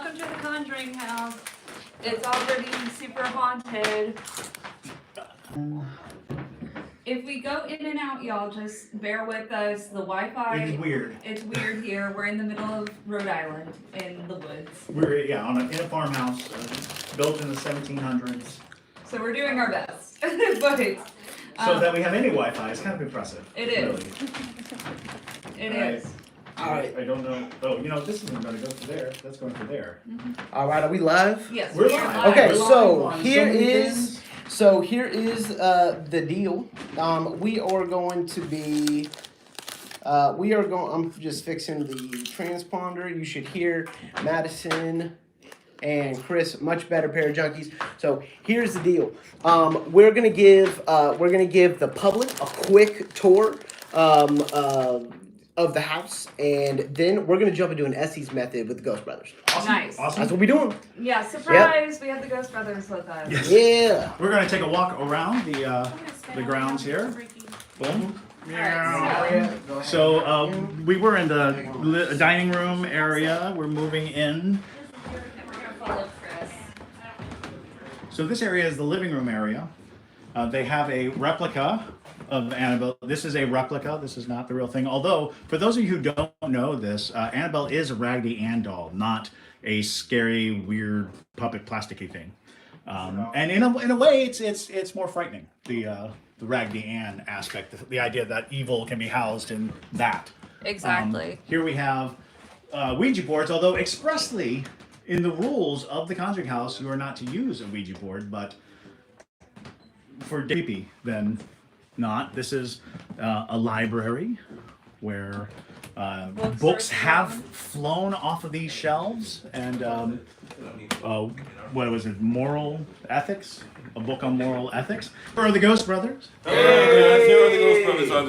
welcome to the Conjuring house. It's already super haunted. If we go in and out, y'all just bear with us. The Wi-Fi. It is weird. It's weird here. We're in the middle of Rhode Island in the woods. We're in a farmhouse built in the 1700s. So we're doing our best, but so that we have any Wi-Fi is kind of impressive. It is. Really. It is. All right. I don't know. Oh, this isn't going to go to there. That's going to there. Mm-hmm. All right. Are we live? Yes. We're we are live. Okay. We're So live on here so many is. So here is the deal. We are going to be. I'm just fixing the transponder. You should hear Madison and Chris, much better pair of junkies. So here's the deal. We're gonna give the public a quick tour of the house, and then we're gonna jump into an Essie's method with the Ghost Brothers. Awesome. Nice. Awesome. That's what we're doing. Yeah, surprise! We have the Ghost Brothers with us. Yes. Yeah. We're going to take a walk around the grounds here. Boom. Alright, So we were in the dining room area. We're moving in. And we're gonna follow Chris. So this area is the living room area. They have a replica of Annabelle. This is a replica. This is not the real thing. Although, for those of you who don't know this, Annabelle is a Raggedy Ann doll, not a scary, weird puppet, plasticky thing. And in a way, it's more frightening. The Raggedy Ann aspect, the idea that evil can be housed in that. Exactly. Here we have Ouija boards, although expressly in the rules of the Conjuring House, you are not to use a Ouija board, but for creepy, then not. This is a library where books have flown off of these shelves, and what was it? Moral ethics? A book on moral ethics. Or the Ghost Brothers.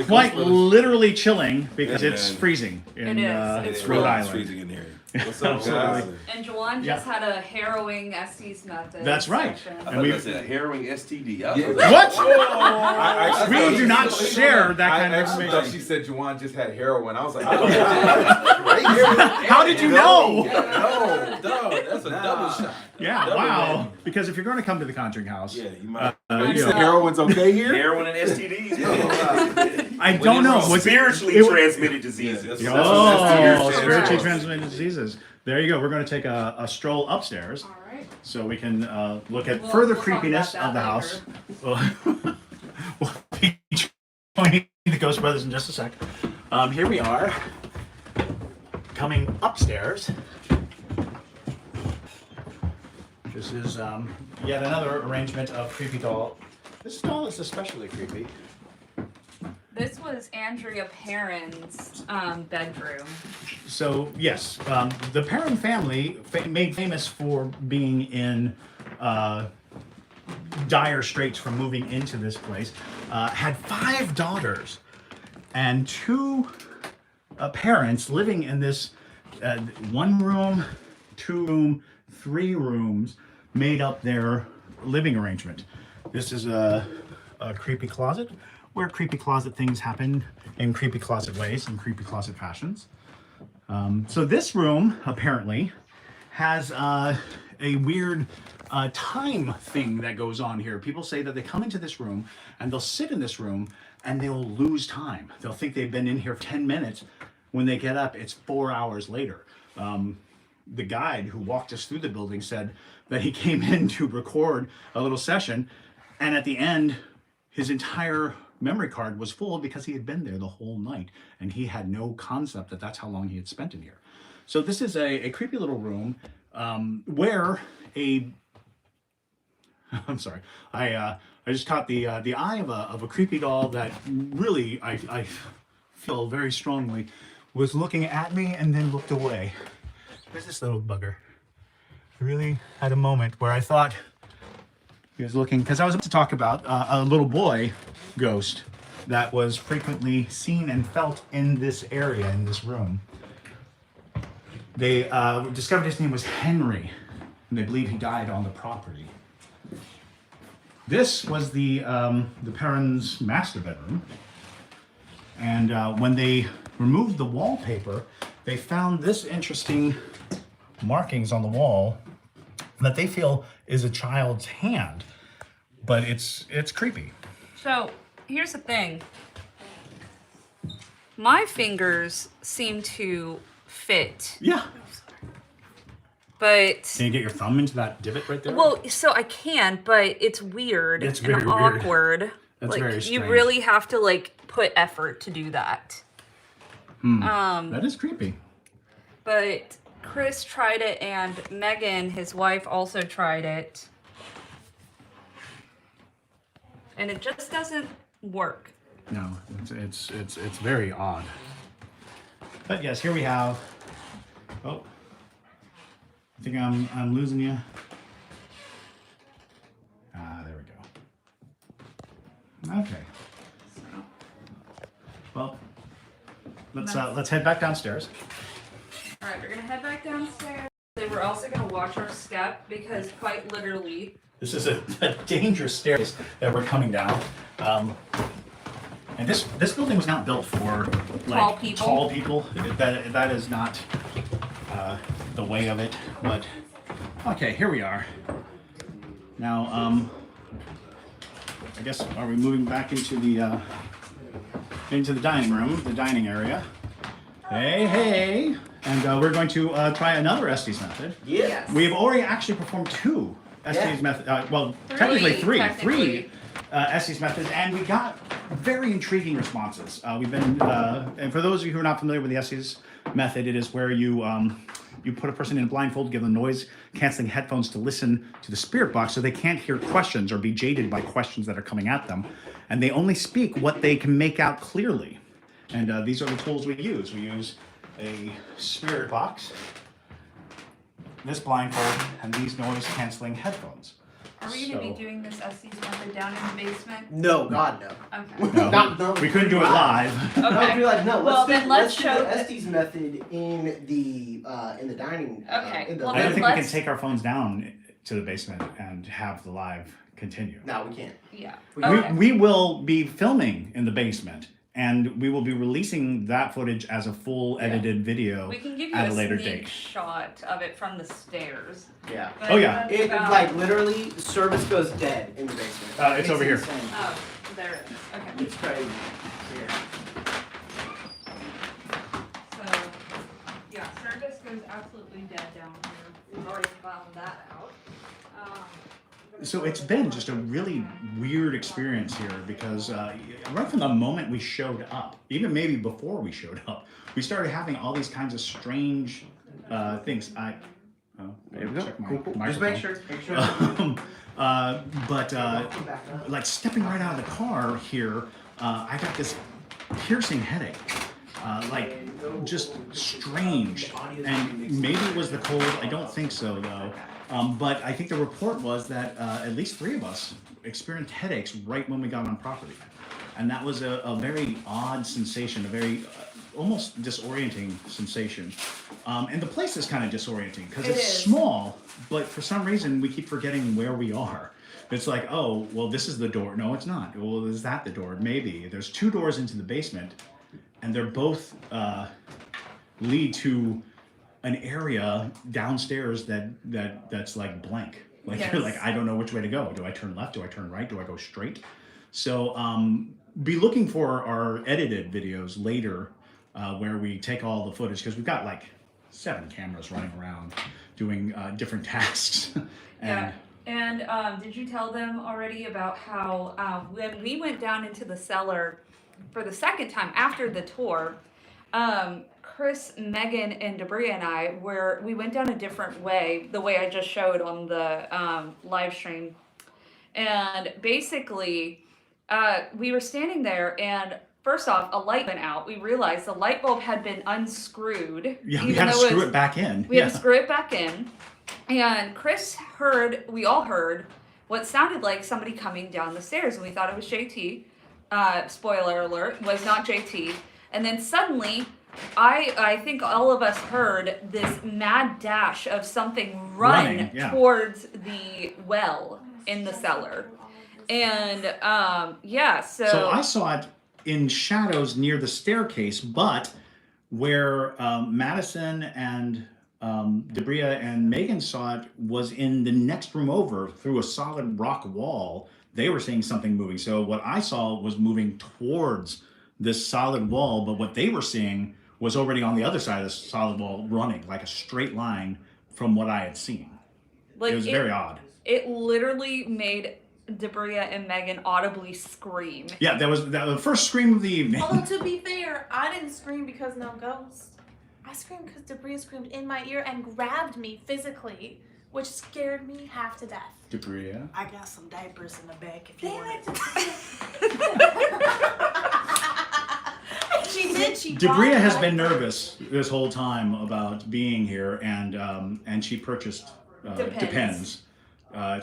Quite literally chilling because it's freezing in It's Rhode really Island. freezing in here. What's up, guys? And Jawan just had a harrowing Estes method. That's right. session. I thought that said harrowing STD. What? I We do not share that kind of actually thought information. she said Juwan just had heroin. I was like, How did you know? No, dog, that's a double shot. Yeah, Double wow. whammy. Because if you're going to come to the Conjuring House, Yeah, you might. you you said know, heroin's okay here? Heroin and STDs. man. I don't know. Was it- Spiritually it- transmitted diseases. Yeah, Oh, that's spiritually transmitted diseases. There you go. We're going to take a stroll upstairs All right. so we can look at We'll further talk creepiness about of the that house. We'll be joining the Ghost Brothers in just a sec. Here we are, coming upstairs. This is yet another arrangement of creepy doll. This doll is especially creepy. This was Andrea Perrin's bedroom. So yes, the Perrin family, made famous for being in dire straits from moving into this place, had 5 daughters and 2 parents living in this 1 room, 2 room, 3 rooms made up their living arrangement. This is a creepy closet where creepy closet things happen in creepy closet ways, in creepy closet fashions. So this room apparently has a weird time thing that goes on here. People say that they come into this room and they'll sit in this room and they'll lose time. They'll think they've been in here 10 minutes. When they get up, it's 4 hours later. The guide who walked us through the building said that he came in to record a little session, and at the end, his entire memory card was full because he had been there the whole night, and he had no concept that that's how long he had spent in here. So this is a creepy little room where I'm sorry, I just caught the eye of a creepy doll that really I feel very strongly was looking at me and then looked away. There's this little bugger. I really had a moment where I thought he was looking, because I was about to talk about a little boy ghost that was frequently seen and felt in this area, in this room. They discovered his name was Henry, and they believe he died on the property. This was the Perrin's master bedroom, and when they removed the wallpaper, they found this interesting markings on the wall that they feel is a child's hand, but it's creepy. So here's the thing. My fingers seem to fit, Yeah. but Can you get your thumb into that divot right there? well, so I can, but it's weird It's and very weird. awkward. That's like very you strange. really have to like put effort to do that. That is creepy. But Chris tried it, and Megan, his wife, also tried it, and it just doesn't work. No, it's very odd. But yes, here we have. Oh, I think I'm losing you. Ah, there we go. Okay. Well, let's head back downstairs. All right, we're gonna head back downstairs. They were also gonna watch our step because quite literally, This is a dangerous stairs that we're coming down. And this building was not built for like Tall people. That is not the way of it. But okay, here we are. Now, I guess are we moving back into the dining room, the dining area? Hey, and we're going to try another Estes method. Yes. We have already actually performed two Estes method. Well, technically three Estes methods, and we got very intriguing responses. We've been, and for those of you who are not familiar with the Estes method, it is where you put a person in a blindfold, give them noise-canceling headphones to listen to the spirit box, so they can't hear questions or be jaded by questions that are coming at them, and they only speak what they can make out clearly. And these are the tools we use. We use a spirit box, this blindfold, and these noise-canceling headphones. are we gonna be doing this Estes method down in the basement? No, God, no. Okay. No, we couldn't do it live. Okay. Be like, no, Well, let's then do, let's let's do show the the- Estes method in the dining. Okay, In the well, I don't then think we can let's- take our phones down to the basement and have the live continue. No, we can't. Yeah. We- Okay. We will be filming in the basement, and we will be releasing that footage as a full edited video We can give you at a a later sneak date. shot of it from the stairs. Yeah. But Oh, yeah. that's It about- like literally service goes dead in the basement. It's over here. insane. Oh, there it is. Okay. It's crazy. So, yeah, service goes absolutely dead down here. We've already found that out. So it's been just a really weird experience here because right from the moment we showed up, even maybe before we showed up, we started having all these kinds of strange things. There we go. check my Cool, cool. Just microphone. make sure. But like stepping right out of the car here, I got this piercing headache. Like just strange, and maybe it was the cold. I don't think so though. But I think the report was that at least 3 of us experienced headaches right when we got on property, and that was a very odd sensation, a very almost disorienting sensation. And the place is kind of disorienting because It it's is. small, but for some reason we keep forgetting where we are. It's like, oh, well, this is the door. No, it's not. Well, is that the door? Maybe. There's 2 doors into the basement, and they're both lead to an area downstairs that's like blank. Like you're Yes. like, I don't know which way to go. Do I turn left? Do I turn right? Do I go straight? So be looking for our edited videos later where we take all the footage because we've got like 7 cameras running around doing different tasks. Yeah. And did you tell them already about how when we went down into the cellar for the second time after the tour, Chris, Megan, and Debria and we went down a different way, the way I just showed on the live stream. And basically, we were standing there, and first off, a light went out. We realized the light bulb had been unscrewed. Yeah, we even had to though screw it back in. We had to screw it back in. And we all heard what sounded like somebody coming down the stairs, and we thought it was JT. Spoiler alert, was not JT. And then suddenly, I think all of us heard this mad dash of something Running, yeah. towards the well in the cellar. And So I saw it in shadows near the staircase, but where Madison and Debria and Megan saw it was in the next room over through a solid rock wall. They were seeing something moving. So what I saw was moving towards this solid wall, but what they were seeing was already on the other side of the solid wall, running like a straight line from what I had seen. Like It was very odd. It literally made Debria and Megan audibly scream. Yeah, that was the first scream of the evening. Although to be fair, I didn't scream because no ghost. I screamed because Debria screamed in my ear and grabbed me physically, which scared me half to death. Debria. I got some diapers in the back if you Damn want it. She did. She Debria brought has it been over. nervous this whole time about being here, and she purchased Depends,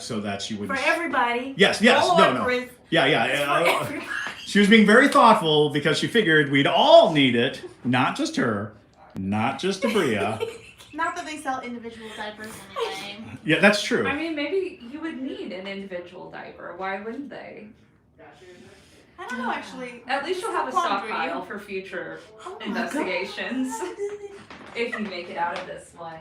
so that she would. For everybody. Yes, All no. Chris. Yeah. For everybody. She was being very thoughtful because she figured we'd all need it, not just her, not just Debria. Not that they sell individual diapers anyway. Yeah, that's true. I mean, maybe you would need an individual diaper. Why wouldn't they? I don't know actually. At least you'll have a Quandary. stockpile for future Oh my investigations if you make it out of this one.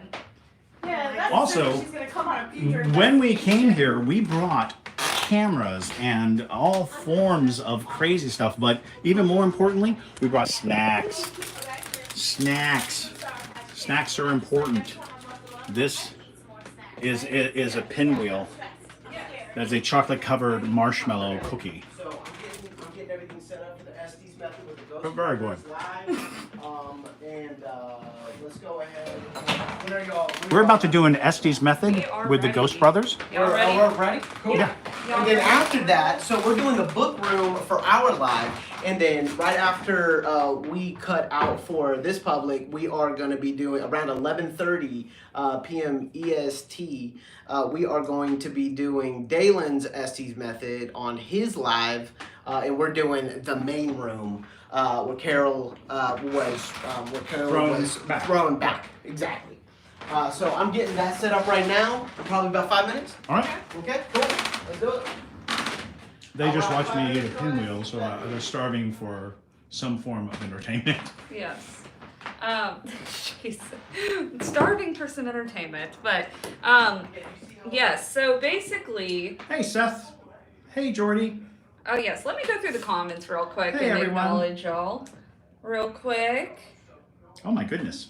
Yeah, that's Also, true. She's gonna come on a future. When we came here, we brought cameras and all forms of crazy stuff, but even more importantly, we brought snacks. Snacks are important. This is a pinwheel. That's a chocolate-covered marshmallow cookie. So I'm getting everything set up for the Estes method with the ghost. Oh, very good. Live. Let's go ahead. When are y'all? We're about to do an Estes method We are with the ready. Ghost Brothers. Y'all ready? We're ready? Cool. Yeah. Y'all And then ready? after that, so we're doing a book room for our live, and then right after we cut out for this public, we are going to be doing around 11:30 p.m. EST. We are going to be doing Dalen's Estes method on his live, and we're doing the main room where Carol was thrown back. Exactly. So I'm getting that set up right now. Probably about 5 minutes. All right. Okay. Cool. Let's do it. They just watched me eat a pinwheel, so they're starving for some form of entertainment. Yes. Jeez. Starving for some entertainment, but yes. So basically, Hey, Seth. Hey, Jordy. oh yes. Let me go through the comments real quick Hey, and everyone. acknowledge y'all, real quick. Oh my goodness.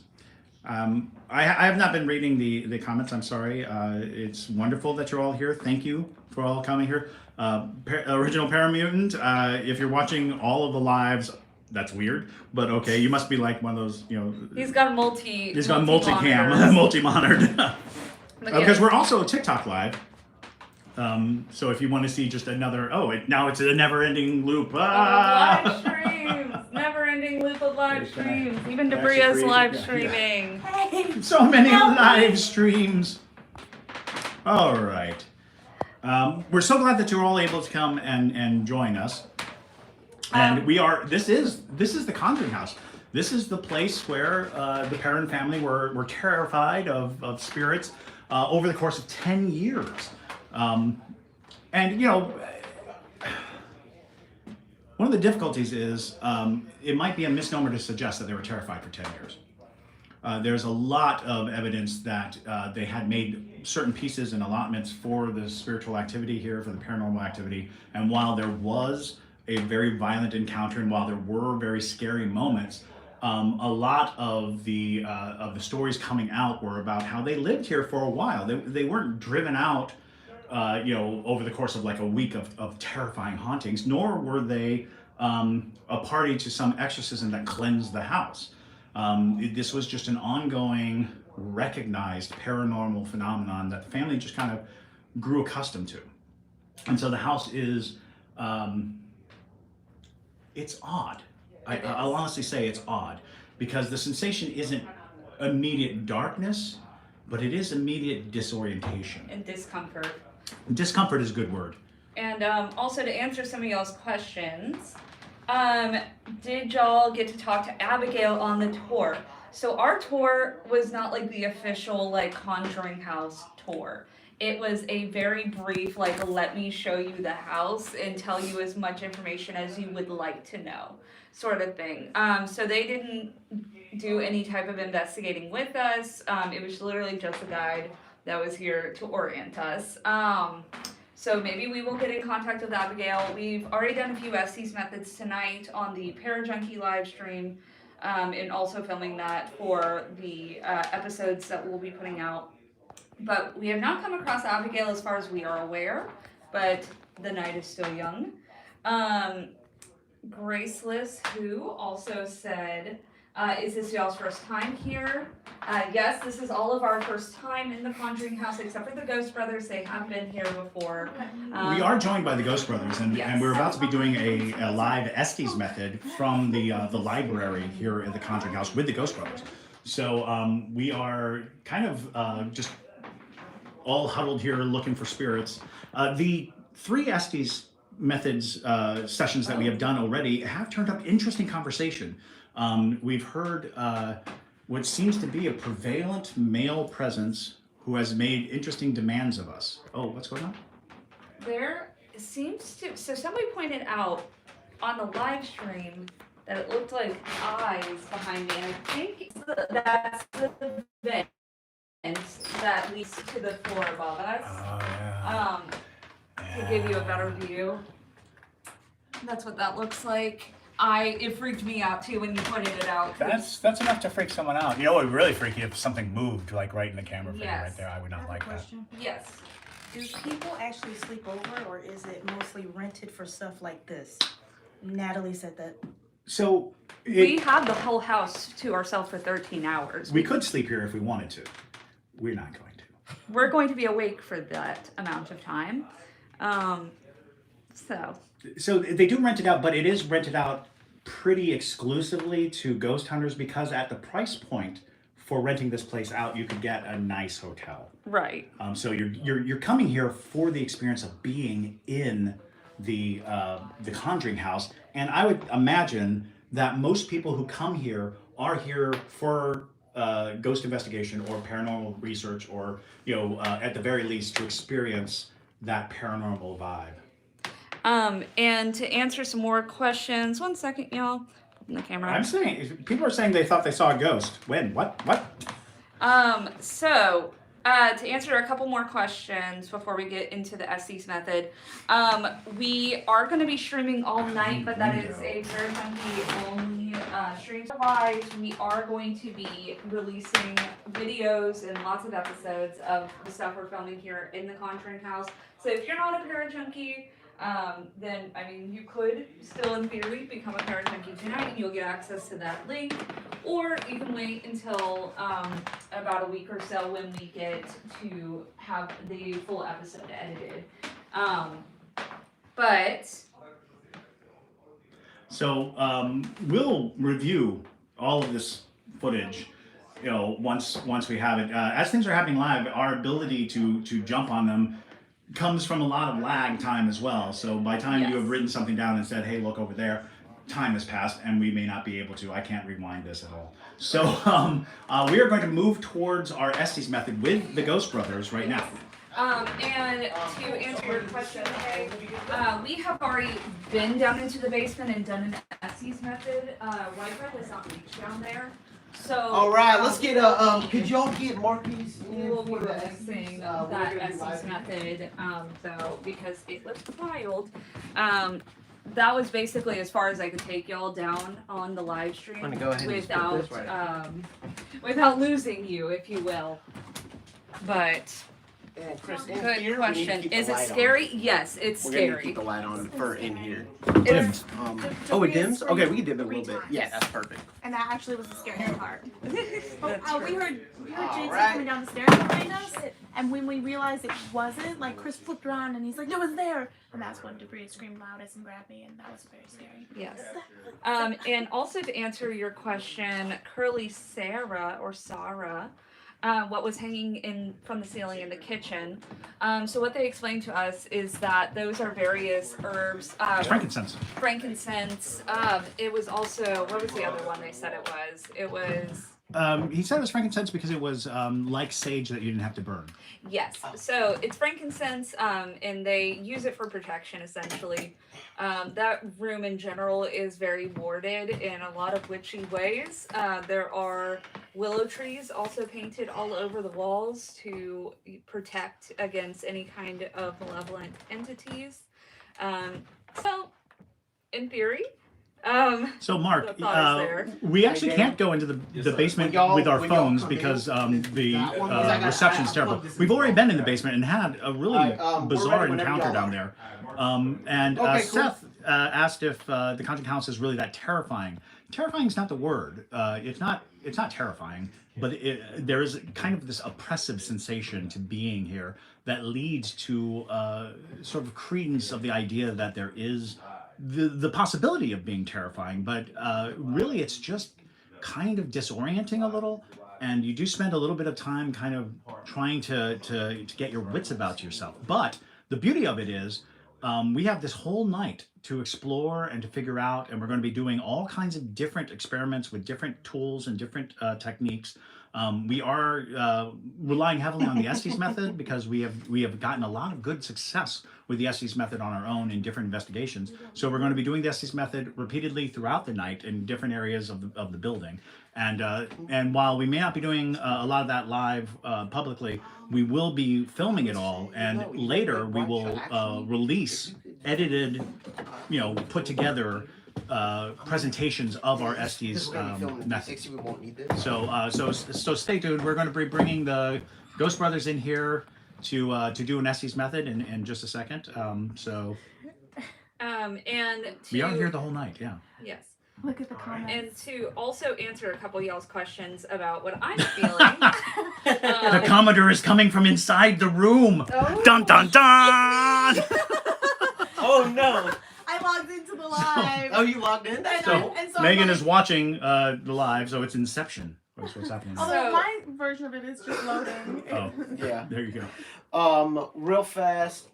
I have not been reading the comments. I'm sorry. It's wonderful that you're all here. Thank you for all coming here. Original Paramutant. If you're watching all of the lives, that's weird, but okay. You must be like one of those, He's got He's got multicam, monitors. multi-monitored. But Because yes. we're also TikTok live. So if you want to see just another, now it's a never-ending loop. Live streams, never-ending loop of live Okay. streams. Even That's Debria's crazy. live Yeah. streaming. Hey. So many Help me. live streams. All right. We're so glad that you're all able to come and join us. And this is the Conjuring house. This is the place where the Perrin family were terrified of spirits over the course of 10 years. One of the difficulties is it might be a misnomer to suggest that they were terrified for 10 years. There's a lot of evidence that they had made certain pieces and allotments for the spiritual activity here, for the paranormal activity. And while there was a very violent encounter, and while there were very scary moments, a lot of the stories coming out were about how they lived here for a while. They weren't driven out, over the course of like a week of terrifying hauntings, nor were they a party to some exorcism that cleansed the house. This was just an ongoing, recognized paranormal phenomenon that the family just kind of grew accustomed to. And so the house is, it's odd. I'll honestly say it's odd, because the sensation isn't immediate darkness, but it is immediate disorientation. And discomfort. Discomfort is a good word. And also to answer some of y'all's questions, did y'all get to talk to Abigail on the tour? So our tour was not like the official like Conjuring house tour. It was a very brief, like, let me show you the house and tell you as much information as you would like to know, sort of thing. So they didn't do any type of investigating with us. It was literally just a guide that was here to orient us. So maybe we will get in contact with Abigail. We've already done a few Estes methods tonight on the Parajunkie live stream, and also filming that for the episodes that we'll be putting out. But we have not come across Abigail as far as we are aware, but the night is still young. Graceless, who also said, is this y'all's first time here? Yes, this is all of our first time in the Conjuring house, except for the Ghost Brothers. They have been here before. We are joined by the Ghost Brothers, and, Yes. and we're about to be doing a live Estes method from the library here at the Conjuring House with the Ghost Brothers. So we are kind of just all huddled here looking for spirits. The 3 Estes methods sessions that we have done already have turned up interesting conversation. We've heard what seems to be a prevalent male presence who has made interesting demands of us. Oh, what's going on? There seems to, so somebody pointed out on the live stream that it looked like eyes behind me, and I think that's the vent that leads to the floor above us. Oh, yeah. To give you a better view. That's what that looks like. It freaked me out too when you pointed it out. That's enough to freak someone out. You know, it would really freak you if something moved, like right in the camera frame Yes. right there. I would I not have a like that. question. Yes. Do people actually sleep over, or is it mostly rented for stuff like this? Natalie said that. So We have the whole house to ourselves for 13 hours. we could sleep here if we wanted to. We're not going to. We're going to be awake for that amount of time. So they do rent it out, but it is rented out pretty exclusively to ghost hunters because at the price point for renting this place out, you could get a nice hotel. Right. So you're coming here for the experience of being in the Conjuring house, and I would imagine that most people who come here are here for ghost investigation or paranormal research, or at the very least to experience that paranormal vibe. And to answer some more questions, one second, y'all. Open the camera. I'm saying people are saying they thought they saw a ghost. When? What? To answer a couple more questions before we get into the Estes method, we are going to be streaming all night, but that is a Parajunkie only stream. Otherwise, we are going to be releasing videos and lots of episodes of the stuff we're filming here in the Conjuring house. So if you're not a Parajunkie, then you could still in theory become a Parajunkie tonight and you'll get access to that link, or you can wait until about a week or so when we get to have the full episode edited. So we'll review all of this footage once we have it. As things are happening live, our ability to jump on them comes from a lot of lag time as well. So by the time you have written something down and said, hey, look over there, time has passed and we may not be able to. I can't rewind this at all. So we are going to move towards our Estes method with the Ghost Brothers right now. And to answer your question, okay, we have already been down into the basement and done an Estes method. White Red has not reached down there. So All right, let's get could y'all get Marky's we will be for the releasing we're that gonna be Estes live. method, though, because it looks wild. That was basically as far as I could take y'all down on the live stream I'm gonna go ahead and just put without this right without losing you, if you will. But And Chris, in good here, we need to question. keep the Is it light on. scary? Yes, it's We're gonna scary. keep the light on for in here. It's- Oh, it dims? screamed Okay, we can dim it a 3 little bit. times. Yeah, that's perfect. And that actually was the scariest part. That's we true. heard Jason Alright. coming down the stairs behind us, and when we realized it wasn't, like Chris flipped around and he's like, "No, it's there!" And that's when Debris screamed loudest and grabbed me, and that was very scary. Yes. And also to answer your question, Curly Sarah or Sarah, what was hanging in from the ceiling in the kitchen. So what they explained to us is that those are various herbs. It's frankincense. Frankincense. It was also, what was the other one they said it was? It was He said it was frankincense because it was like sage that you didn't have to burn. Yes. So it's frankincense, and they use it for protection, essentially. That room in general is very warded in a lot of witchy ways. There are willow trees also painted all over the walls to protect against any kind of malevolent entities. So, in theory, So Mark, the thought is there. we actually Hey, can't go into the Yes, sir. basement When y'all- with our when y'all phones come because in, the that one, because I got- reception's I terrible. plugged this We've in. already been in the basement and had a really We're bizarre ready whenever encounter y'all down are. there. And Okay, cool. Seth asked if the Conjuring House is really that terrifying. Terrifying is not the word. It's not terrifying, but there is kind of this oppressive sensation to being here that leads to sort of credence of the idea that there is the possibility of being terrifying, but really it's just kind of disorienting a little, and you do spend a little bit of time kind of trying to get your wits about yourself. But the beauty of it is we have this whole night to explore and to figure out, and we're going to be doing all kinds of different experiments with different tools and different techniques. We are relying heavily on the Estes method because we have gotten a lot of good success with the Estes method on our own in different investigations. So we're going to be doing the Estes method repeatedly throughout the night in different areas of the building. And while we may not be doing a lot of that live publicly, we will be filming it all, and later we will release edited, put together presentations of our Estes methods. We won't need this. So stay tuned. We're going to be bringing the Ghost Brothers in here to do an Estes method in just a second. And to, We are here the whole night. Yeah. yes. Look at the comments. And to also answer a couple of y'all's questions about what I'm feeling. The Commodore is coming from inside the room. Oh. Dun dun dun. Oh no! I logged into the live. Oh, you logged in? That's So, cool. and so Megan I'm is watching the live, so it's Inception. That's what's happening. Although So- my version of it is just loading. Oh, Yeah. there you go. Real fast.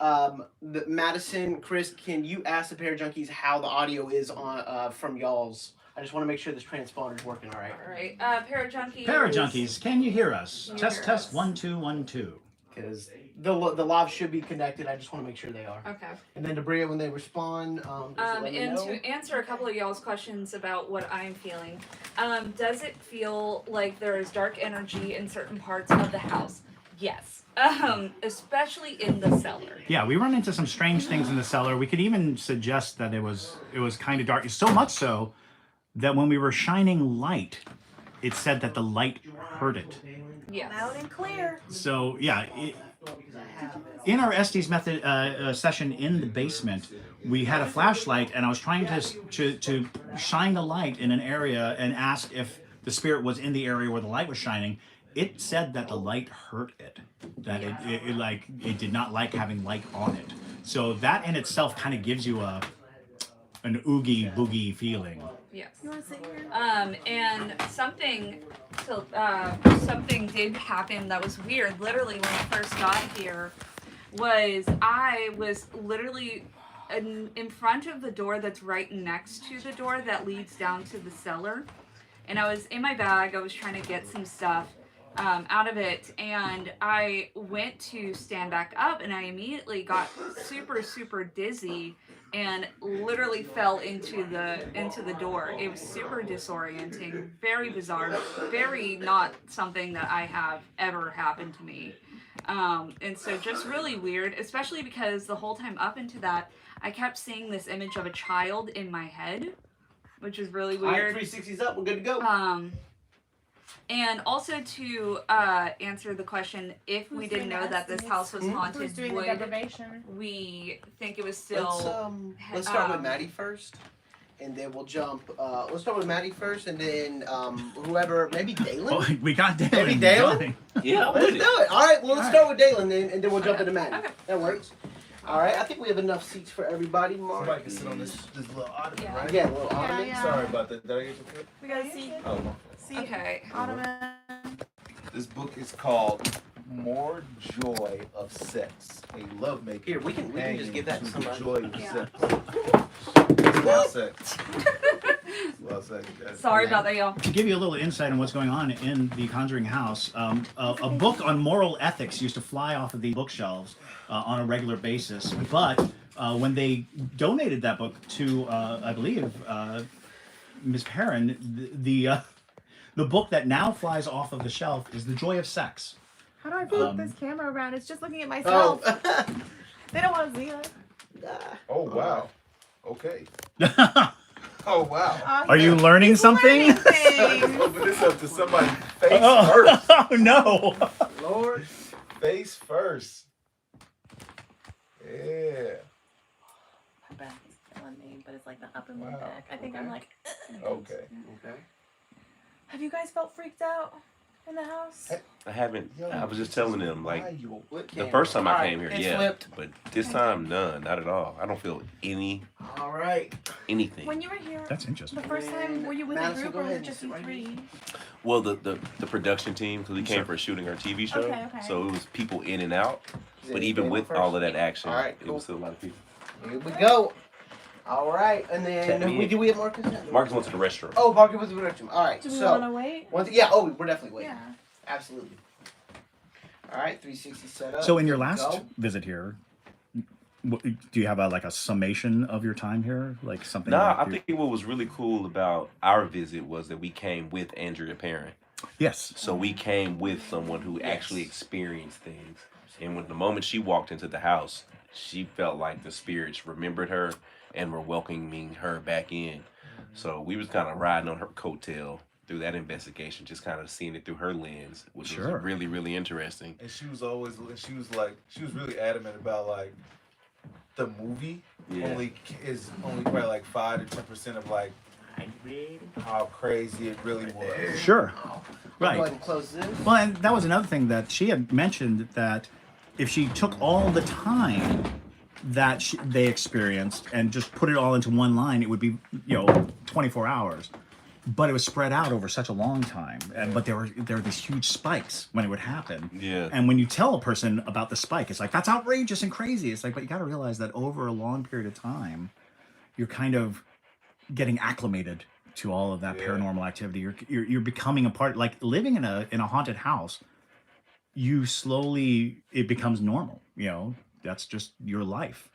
Madison, Chris, can you ask the Pair Junkies how the audio is on from y'all's? I just want to make sure this transponder's working all right. All right. Parajunkies. Parajunkies, can you hear us? Can you Test hear test us? 1 2 1 2. Because the live should be connected. I just want to make sure they are. Okay. And then Debria, when they respond, just let me And know. to answer a couple of y'all's questions about what I'm feeling, does it feel like there is dark energy in certain parts of the house? Yes. Especially in the cellar. Yeah, we run into some strange things in the cellar. We could even suggest that it was kind of dark. So much so that when we were shining light, it said that the light hurt it. Yes. Loud and clear. So yeah, in our Estes method session in the basement, we had a flashlight, and I was trying to shine the light in an area and ask if the spirit was in the area where the light was shining. It said that the light hurt it, that it did not like having light on it. So that in itself kind of gives you an oogie boogie feeling. Yes. You want to sit here? And something did happen that was weird. Literally, when I first got here, I was literally in front of the door that's right next to the door that leads down to the cellar, and I was in my bag. I was trying to get some stuff out of it, and I went to stand back up, and I immediately got super dizzy and literally fell into the door. It was super disorienting, very bizarre, very not something that I have ever happened to me. And so just really weird, especially because the whole time up into that, I kept seeing this image of a child in my head, which is really All right, weird. 360's up. We're good to go. And also to answer the question, if we didn't know that this house was Who's haunted, doing the would deprivation? we think it was still... Let's start with Maddie first, and then we'll jump. Let's start with Maddie first, and then whoever, maybe Dalen. Oh, we got Dalen. Maybe Dalen? going. Yeah, I'm Let's with do it. it. All right, well, let's All start with Dalen, then, and then we'll jump Okay. into Maddie. Okay. That works. All right, I think we have enough seats for everybody. Mark. Somebody can sit on this little ottoman, Yeah. right? Yeah, a little ottoman. Yeah. Sorry about that. Did I get your foot? We got to see. Oh, my See. Okay. Ottoman. This book is called More Joy of Sex, a lovemaking. Here, we can just give that to somebody. Joy of Yeah. sex. It's about sex. about sex. Sorry about that, y'all. To give you a little insight on what's going on in the Conjuring house, a book on moral ethics used to fly off of the bookshelves on a regular basis. But when they donated that book to, I believe, Ms. Perrin, the book that now flies off of the shelf is The Joy of Sex. How do I flip this camera around? It's just looking at myself. Oh. They don't want to see us. Oh wow. Okay. Oh wow. Are you learning something? Learning things. Open this up to somebody face Oh, first. oh no! Lord. Face first. Yeah. My back is killing me, but it's like the upper mid Wow, back. I think I'm like. Okay. Okay. Have you guys felt freaked out in the house? I haven't. Yo, I was just telling them, like, What the camera? first time I All right, came here, it's yeah. flipped. But this time, none. Not at all. I don't feel All right. anything. When you were here That's interesting. the first time, were you with Madison, a group go or was ahead it just and you sit right three? Well, the production team, because we came for shooting our TV show. Okay, okay. So it was people in and out. Is But it even camera with first? all of that action, All right, it cool. was still a lot of people. Here we go. All right, and Tap then me in. do we have Marcus? Marcus went to the restroom. Oh, Marcus was the direction. All right, Do we so want to wait? yeah. Oh, we're definitely waiting. Yeah. Absolutely. All right, 360 set up. So in your Good to last go. visit here, do you have like a summation of your time here, like something? Nah, I like think what was really cool about our visit was that we came with Andrea Perrin. yes. So we came with someone who actually experienced things. And when the moment she walked into the house, she felt like the spirits remembered her and were welcoming her back in. So we was kind of riding on her coattail through that investigation, just kind of seeing it through her lens, which Sure. was really, really interesting. And she was really adamant about like the movie Yeah. is only probably like 5 to 10% of like how crazy it really was. Sure. Go Right. ahead and close this. Well, and that was another thing that she had mentioned, that if she took all the time that they experienced and just put it all into one line, it would be 24 hours. But it was spread out over such a long time, but there were these huge spikes when it would happen. Yeah. And when you tell a person about the spike, it's like, that's outrageous and crazy. It's like, but you got to realize that over a long period of time, you're kind of getting acclimated to all of that paranormal activity. You're becoming a part, like living in a haunted house. It becomes normal. That's just your life,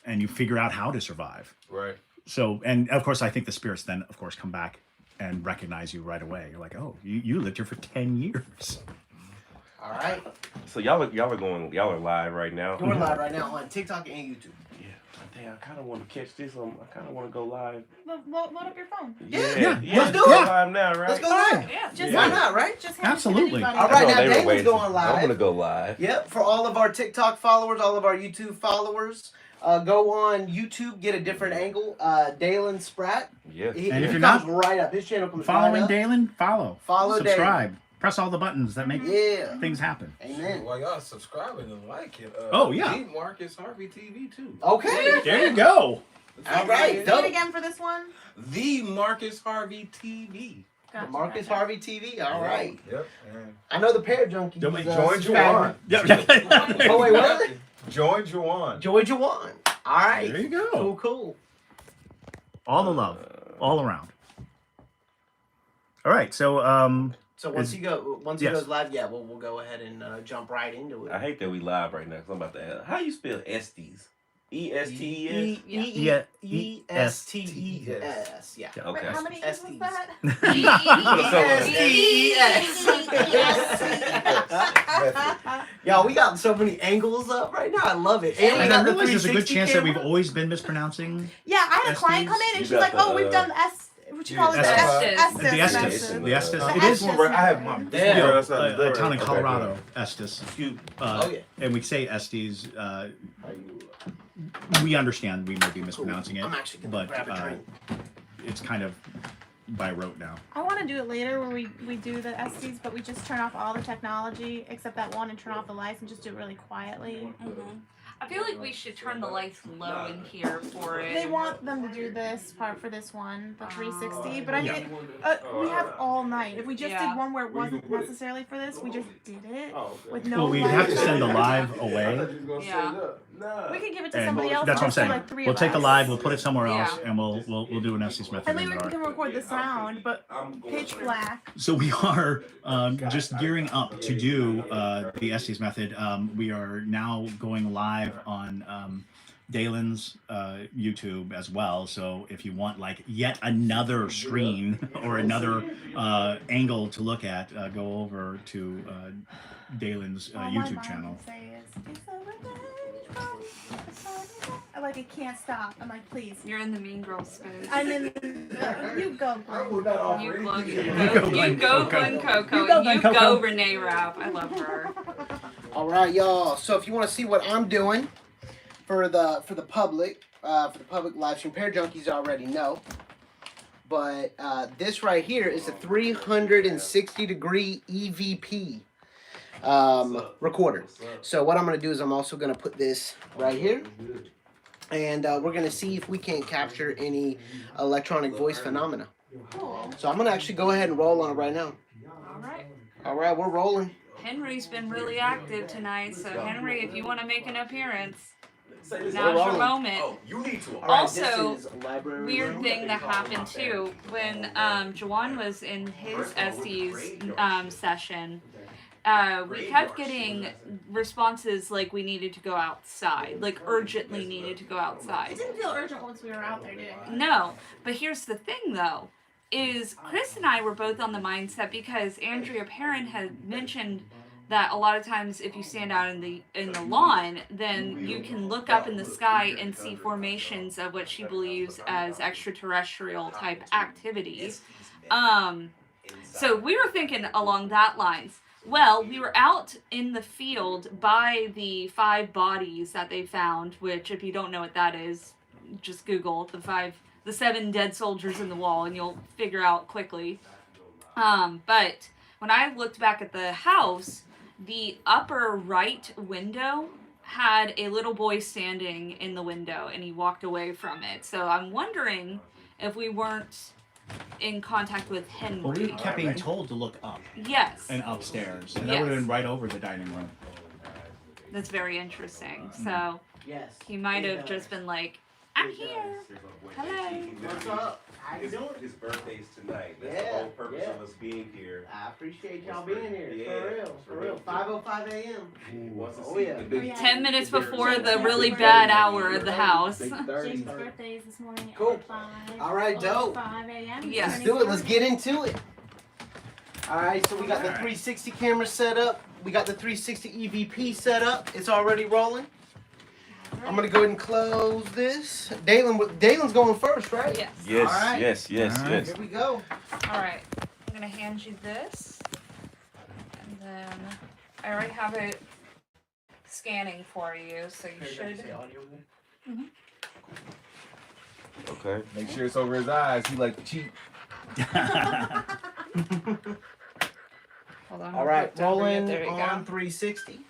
and you figure out how to survive. Right. So, and of course, I think the spirits then, of course, come back and recognize you right away. You're like, oh, you lived here for 10 years. All right. So y'all are live right now. We're live right now on TikTok and YouTube. Yeah. Damn, I kind of want to catch this. I kind of want to go live. Load up your phone. Yeah, yeah. let's do go it. live now, right? Let's go live. Yeah. Just Why not, right? Just hand it to Absolutely. anybody. All right, I know now they were Damon's waiting. going live. I'm gonna go live. Yep, for all of our TikTok followers, all of our YouTube followers, go on YouTube, get a different angle. Dalen Spratt. Yeah. And if He you're comes not right up. His channel comes Following right up. Dalen, follow. Follow subscribe. Press all the buttons that make Yeah. things happen. Amen. While y'all subscribing and liking, Oh, yeah. the Marcus Harvey TV too. Okay. There you go. All right. Say it Dope. again for this one. The Marcus Harvey TV. Gotcha, Marcus gotcha. Harvey TV. All right. Yep. And I know the Pear Junkies. join subscribe. Juwan. Oh, wait, what? Join Juwan. Joy Jawan. All right. There you go. Cool, cool. All the love, all around. All right, so So once Is- he yes. goes live, yeah, we'll go ahead and jump right into it. I hate that we live right now because I'm about to ask. How you spell Estes? E-S-T-E-S? E-S-T-E-S. Yeah. Wait, Okay. how many E's was Estes. that? E-S-T-E-S. Y'all, we got so many angles up right now. I love it. And we and got I the realize there's a good 360 chance that we've camera. always been mispronouncing Yeah, I had a client come in and You she's like, got the, "Oh, we've done the S. What you call it? Estes. Estes. the Estes. Estes. The Estes. The It is Estes. I have my Yeah. a town in Colorado, Estes. Oh, yeah. And we say Estes. We understand we may be mispronouncing I'm it, actually going but to grab a drink. it's kind of by rote now. I want to do it later where we do the SDs, but we just turn off all the technology except that one and turn off the lights and just do it really quietly. I feel like we should turn the lights low in here for it. They want them to do this part for this one, the 360, but I mean, we have all night. If we just Yeah. did one where it wasn't necessarily for this, we just did it with no Well, we'd have to lights. send the live away. Yeah. We could give it to And somebody else. that's what I'm Just do, saying. like, 3 We'll of take the us. live, we'll put it somewhere Yeah. else, and we'll do an Estes method. And then we in can our- record the sound, but pitch black. So we are just gearing up to do the Estes method. We are now going live on Dalen's YouTube as well. So if you want like yet another screen or another angle to look at, go over to Dalen's All my YouTube mind channel. can say is, "It's a revenge party. It's a party." I like it can't stop. I'm like, please. You're in the Mean Girls space. I'm in. You go. Glenn. You go, You go, Glenn Coco. Coco. You go, Glenn You Coco. go, Renee Rapp. I love her. All right, y'all. So if you want to see what I'm doing for the public live stream, Pair Junkies already know. But this right here is a 360 degree EVP recorder. So what I'm going to do is I'm also going to put this right here. And we're going to see if we can capture any electronic voice phenomena. Cool. So I'm going to actually go ahead and roll on it right now. All right. All right, we're rolling. Henry's been really active tonight, so Henry, if you want to make an appearance, We're now's your rolling. moment. You need to. All right, Also, this is library Weird room. thing that happened too when Jawan was in his Estes session. We kept getting responses like we needed to go outside, like urgently needed to go It outside. didn't feel urgent once we were out there, did it? No, but here's the thing though, is Chris and I were both on the mindset because Andrea Perrin had mentioned that a lot of times if you stand out in the lawn, then you can look up in the sky and see formations of what she believes as extraterrestrial type activities. So we were thinking along that lines. Well, we were out in the field by the 5 bodies that they found, which if you don't know what that is, just Google the 7 dead soldiers in the wall and you'll figure out quickly. But when I looked back at the house, the upper right window had a little boy standing in the window and he walked away from it. So I'm wondering if we weren't in contact with Henry. Well, we kept being told to look up Yes, and upstairs, and that would have been right over the dining room. that's very interesting. So Yes. he might have just been like, I'm here. Hello. What's up? How you doing? His birthday's tonight. That's Yeah, the whole purpose yeah. of us being here. I appreciate y'all being here. Yeah, For real. For real. 5:05 a.m. He wants to Oh, see yeah. the big Oh, yeah. 10 minutes before the really bad hour of the house. Jake's birthday is this morning Cool. at 5. All right, dope. 5 a.m. Yeah. Let's do it. Let's get into it. All right, so we got the 360 camera set up. We got the 360 EVP set up. It's already rolling. I'm gonna go ahead and close this. Dalen's going first, right? Yes. Yes, All right. yes, yes, All right. yes. Here we go. All right. I'm going to hand you this. And then I already have it scanning for you, so you should. Okay. Make sure it's over his eyes. He like to cheat. Hold on. All right, I'll put it over rolling you. There you on go. 360.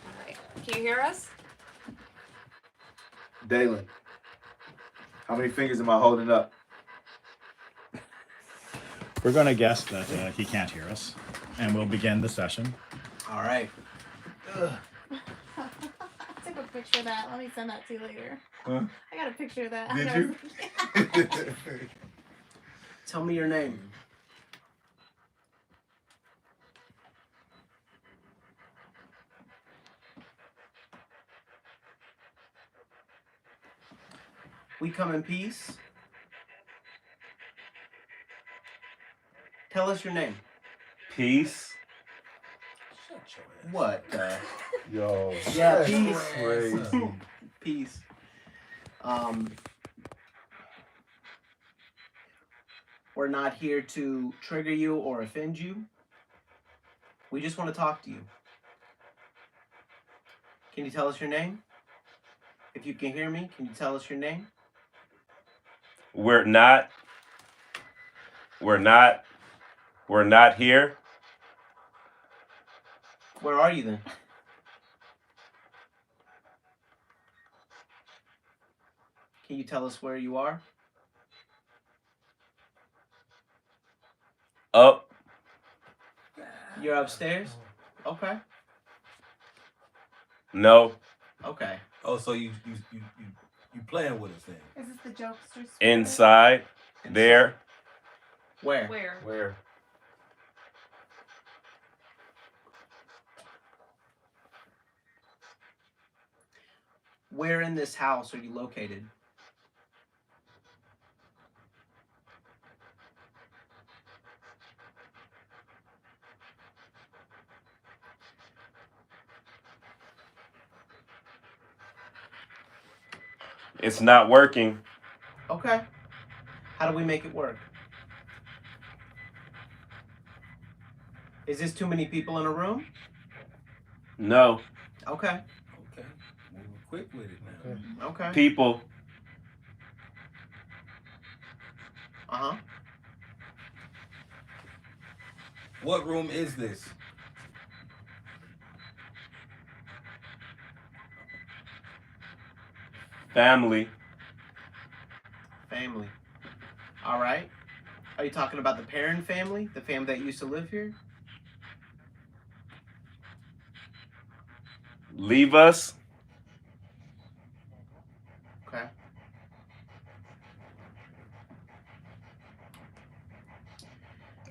All right. Can you hear us? Dalen, how many fingers am I holding up? We're going to guess that he can't hear us, and we'll begin the session. All right. I took a picture of that. Let me send that to you later. Huh? I got a picture of that. Did you? Tell me your name. We come in peace. Tell us your name. Peace. What? Yo. Yeah, that's peace. Crazy. Peace. We're not here to trigger you or offend you. We just want to talk to you. Can you tell us your name? If you can hear me, can you tell us your name? We're not here. Where are you then? Can you tell us where you are? Up. You're upstairs? Okay. No. Okay. Oh, so you playing with us then? Is this the jokester? Inside. There. Where? Where? Where in this house are you located? It's not working. Okay. How do we make it work? Is this too many people in a room? No. Okay. Okay. Moving quick with it now. Okay. People. Uh-huh. What room is this? Family. Family. All right. Are you talking about the Perrin family? The family that used to live here? Leave us. Okay.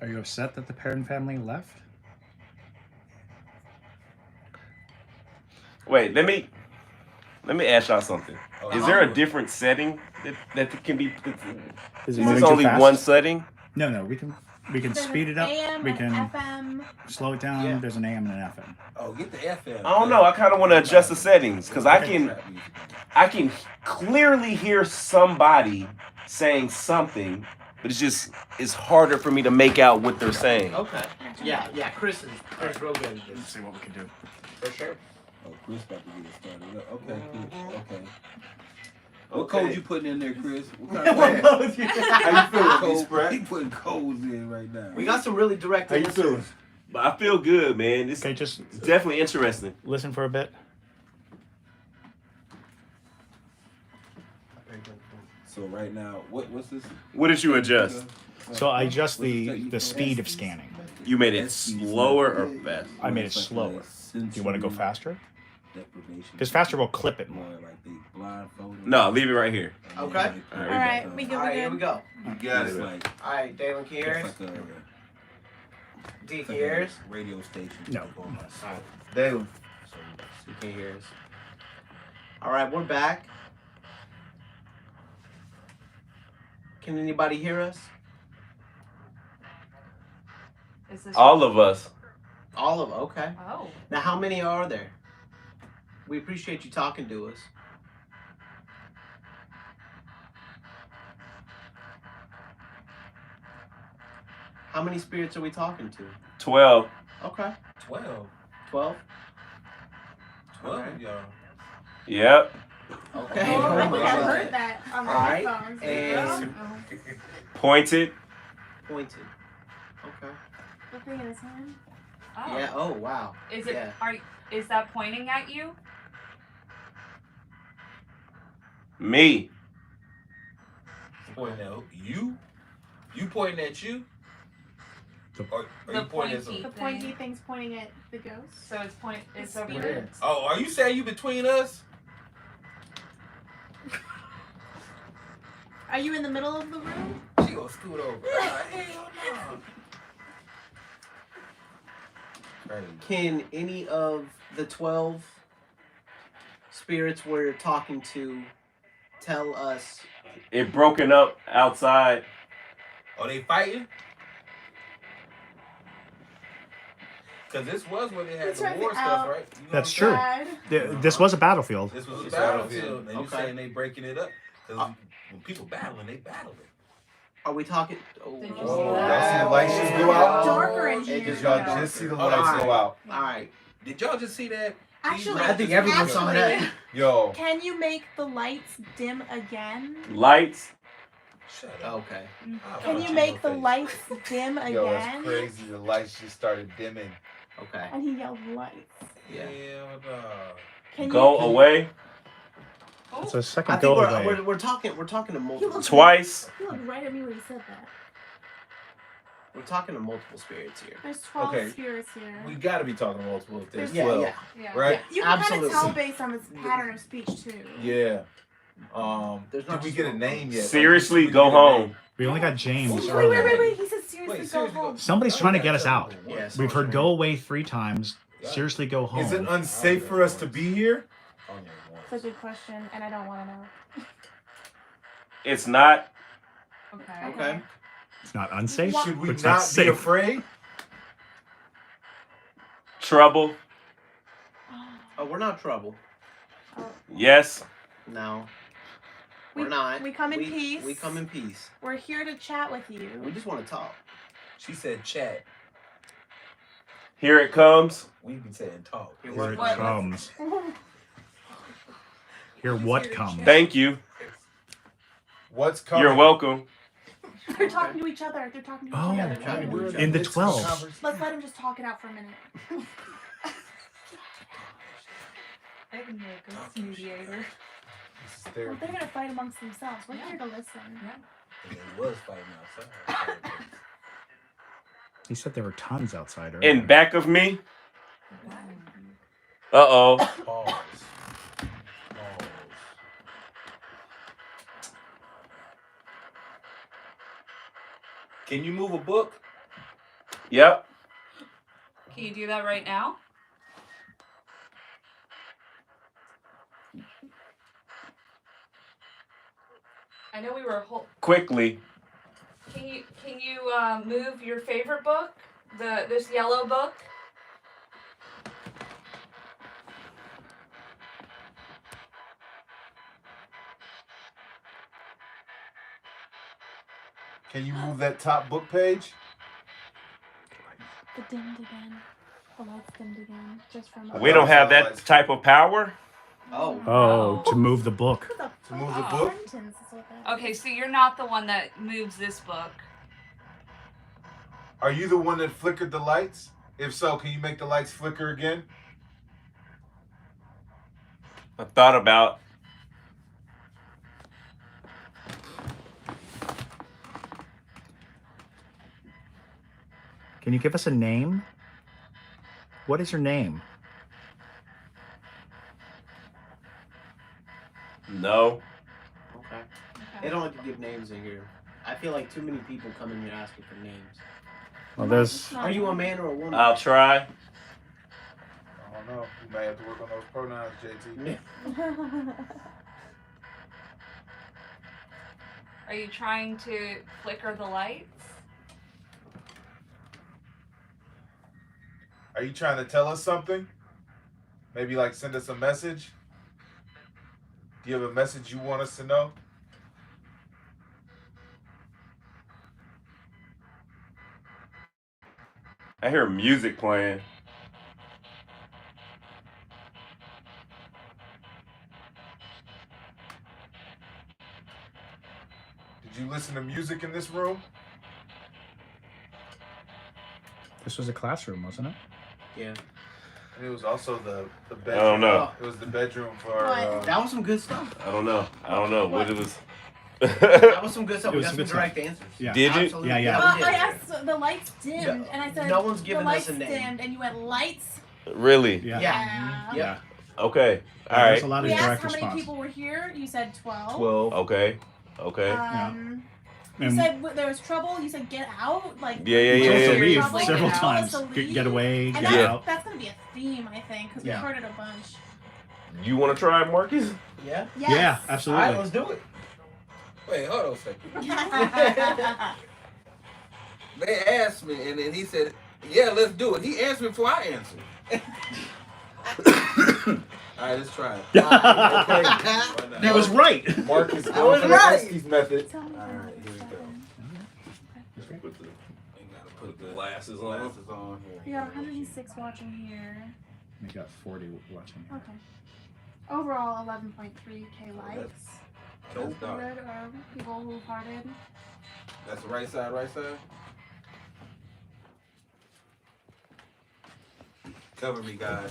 Are you upset that the Perrin family left? Wait, let me ask y'all something. Oh, Is there a different setting that can be? Is Is moving this too only fast? one setting? No, we can speed it up. AM We and can FM. slow it down. Yeah. There's an AM and an FM. Oh, get the FM. I don't know. I kind of want to adjust the settings because I can clearly hear somebody saying something, but it's harder for me to make out what they're saying. Okay. Yeah. Chris real good at Let's this. see what we can do. For sure. Oh, Chris about to get it started up. Okay, cool. Okay. What code you putting in there, Chris? What kind of code? How you feeling, code? He putting codes in right now. We got some really direct How you answers. feeling? But I feel good, man. It's Okay, just definitely interesting. listen for a bit. So right now, what's this? What did you adjust? So I adjust the speed of scanning. You made it slower or fast? I made it slower. Do you want to go faster? Because faster will clip it more. No, leave it right here. Okay. All right, we good. All right, here we go. You got it. All right, Dalen, can you hear us? D, can you hear us? Radio station. No. All right, Dalen. So you can hear us. All right, we're back. Can anybody hear us? Is this All of us. All of them. Okay. Oh. Now, how many are there? We appreciate you talking to us. How many spirits are we talking to? 12. Okay. 12. 12? 12 Okay. y'all. Yep. Okay. Oh, I think I All heard that on the All right, headphones. and- Pointed. Pointed. Okay. The thing in his hand. Oh. Yeah. Oh, wow. Is it? Yeah. Is that pointing at you? Me. Pointing at you? You pointing at you? Or The you pointing at pointy. The pointy thing's pointing at the ghost. So it's over Spirit. here. Oh, are you saying you between us? Are you in the middle of the room? She gonna scoot over. Ah, hell no. Crazy. Can any of the 12 spirits we're talking to tell us? It broken up outside. Are they fighting? Cause this was where they had It's the right war out. stuff, right? You know That's what I'm true. Dad. This was a battlefield. saying? This was a It's a battlefield. battlefield. And you Okay. saying they breaking it up? Cause when people battling, they battling. Are we talking? Oh, Did you see Oh, that? y'all see the lights just go out? Darker in It here. just Did y'all got just see the Hold lights on. go out? All right. Did y'all just see that? Actually, I think everyone saw that. Yo, Can you make the lights dim again? Lights. Shut up. Okay. I'll Can punch you in make your the face. lights dim yo, it's again? crazy. The lights just started dimming. Okay. And he yelled lights. Yeah. Hell no. Can Go away. It's a I second think go we're, away. we're talking to multiple. Twice. He looked right at me when he said that. We're talking to multiple spirits here. There's 12 Okay. spirits here. We gotta be talking to multiple if there's Yeah, 12. yeah. Yeah. Right? You can kind of Absolutely. tell based on this pattern of speech too. Yeah. There's Did not we just get a one. name yet? Seriously, Like, go did we get a home. name? We only got James Wait, earlier. wait. He said seriously, go seriously, home. Somebody's trying to get us out. Yes. We've heard go away 3 times. Seriously, go home. Is it unsafe for us to be here? That's a good question, and I don't want to know. It's not. Okay. Okay. It's not unsafe. Should we but it's not be safe. afraid? Trouble. Oh, we're not trouble. Yes. No. We- We're not. we come in peace. We come in peace. We're here to chat with you. We just want to talk. She said chat. Here it comes. We be saying talk. Here Here it What? comes. Here what comes. Thank you. What's coming? You're welcome. They're talking to each other. They're talking to each other. trying to We're do In the midst of a 12. conversation. Let's let him just talk it out for a minute. I can be a ghost mediator. This is Well, therapy. they're gonna fight amongst themselves. We're Yeah. here to listen. And they was fighting outside. He said there were tons outside earlier. In back of me. Uh-oh. Pause. Pause. Can you move a book? Yep. Can you do that right now? I know we were. Quickly. Can you move your favorite book, this yellow book? Can you move that top book page? The dimmed again. The lights dimmed again. Just for a moment. We don't have that type of power. Oh. Oh, to move the book. To move the book? Sentence is what that Okay, so you're not the one that moves this book. Are you the one that flickered the lights? If so, can you make the lights flicker again? I thought about. Can you give us a name? What is your name? No. Okay. They don't like to give names in here. I feel like too many people come in here asking for names. Well, there's. Are you a man or a woman? I'll try. I don't know. You may have to work on those pronouns, JT. Are you trying to flicker the lights? Are you trying to tell us something? Maybe like send us a message? Do you have a message you want us to know? I hear music playing. Did you listen to music in this room? This was a classroom, wasn't it? Yeah. And it was also the bedroom. I don't know. It was the bedroom for. What? That was some good stuff. I don't know. What it was. That was some good stuff. It We was got some some good direct answers. Yeah. Did you? Absolutely. Yeah, yeah. we I did. asked the lights dimmed, and I said No one's the given lights us a name. dimmed, and you went lights. Really? Yeah. Yeah. Yeah. Okay. All There's right. a lot of We asked direct how many response. people were here. You said 12. 12. Okay. Okay. You And said there was trouble. You said get out. Like Yeah, yeah, we yeah, told us yeah. to leave Trouble. several You told us times. to leave. Get away, And get that's, out. that's gonna be a theme, I think, because Yeah. we've heard it a bunch. You want to try, Marcus? Yeah. Yes. Yeah, All right, absolutely. let's do it. Wait, hold on a second. They asked me, and then he said, "Yeah, let's do it." He answered before I answered. All right, let's try it. He was right. Marcus I going was for the right. Estes method. Tell me All right, here we go. Put the glasses on. Glasses on here. We got 106 watching here. We got 40 watching. Okay. Overall, 11.3k likes. That's dark. Good, people who hearted. That's the right side, right side. Cover me, guys.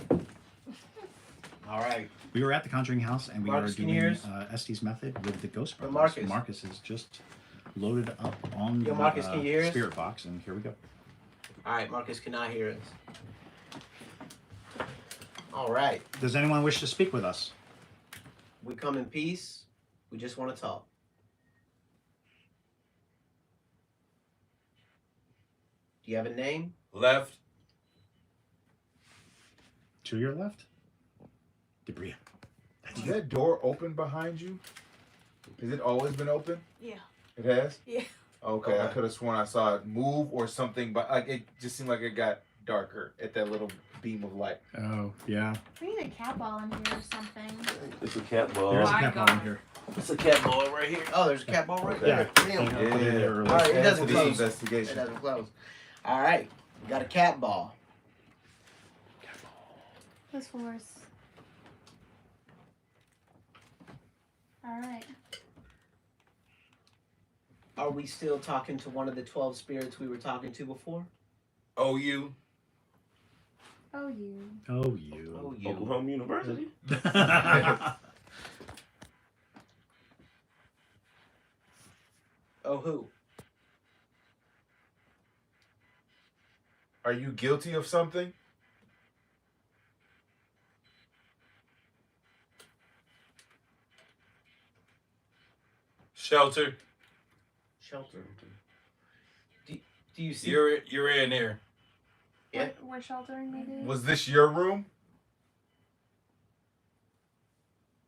All right. We were at the Conjuring house and we Marcus, were can you doing hear us? Estes method with the ghost But brothers. Marcus. Marcus is just loaded up on Yo, the Marcus, can you hear us? spirit box, and here we go. All right, Marcus cannot hear us. All right, Does anyone wish to speak with us? we come in peace. We just want to talk. Do you have a name? Left. To your left? Debria. Is that door open behind you? Has it always been open? Yeah. It has? Yeah. Okay, I could have sworn I saw it move or something, but like it just seemed like it got darker at that little beam of light. Oh, yeah. We need a cat ball in here or something. It's a cat ball. There's a my cat ball in God. here. It's a cat ball right here. Oh, there's a cat ball right Yeah. there. Damn. Put it in there early. All right, it doesn't Add to the close. It investigation. doesn't close. All right, we got a cat ball. This horse. All right. Are we still talking to one of the 12 spirits we were talking to before? Oh, you? Oh, you. Oh, you. Oh, you. Oklahoma University. Oh, who? Are you guilty of something? Shelter. Shelter. Do you see? You're in here. Yeah. We're sheltering me, dude. Was this your room?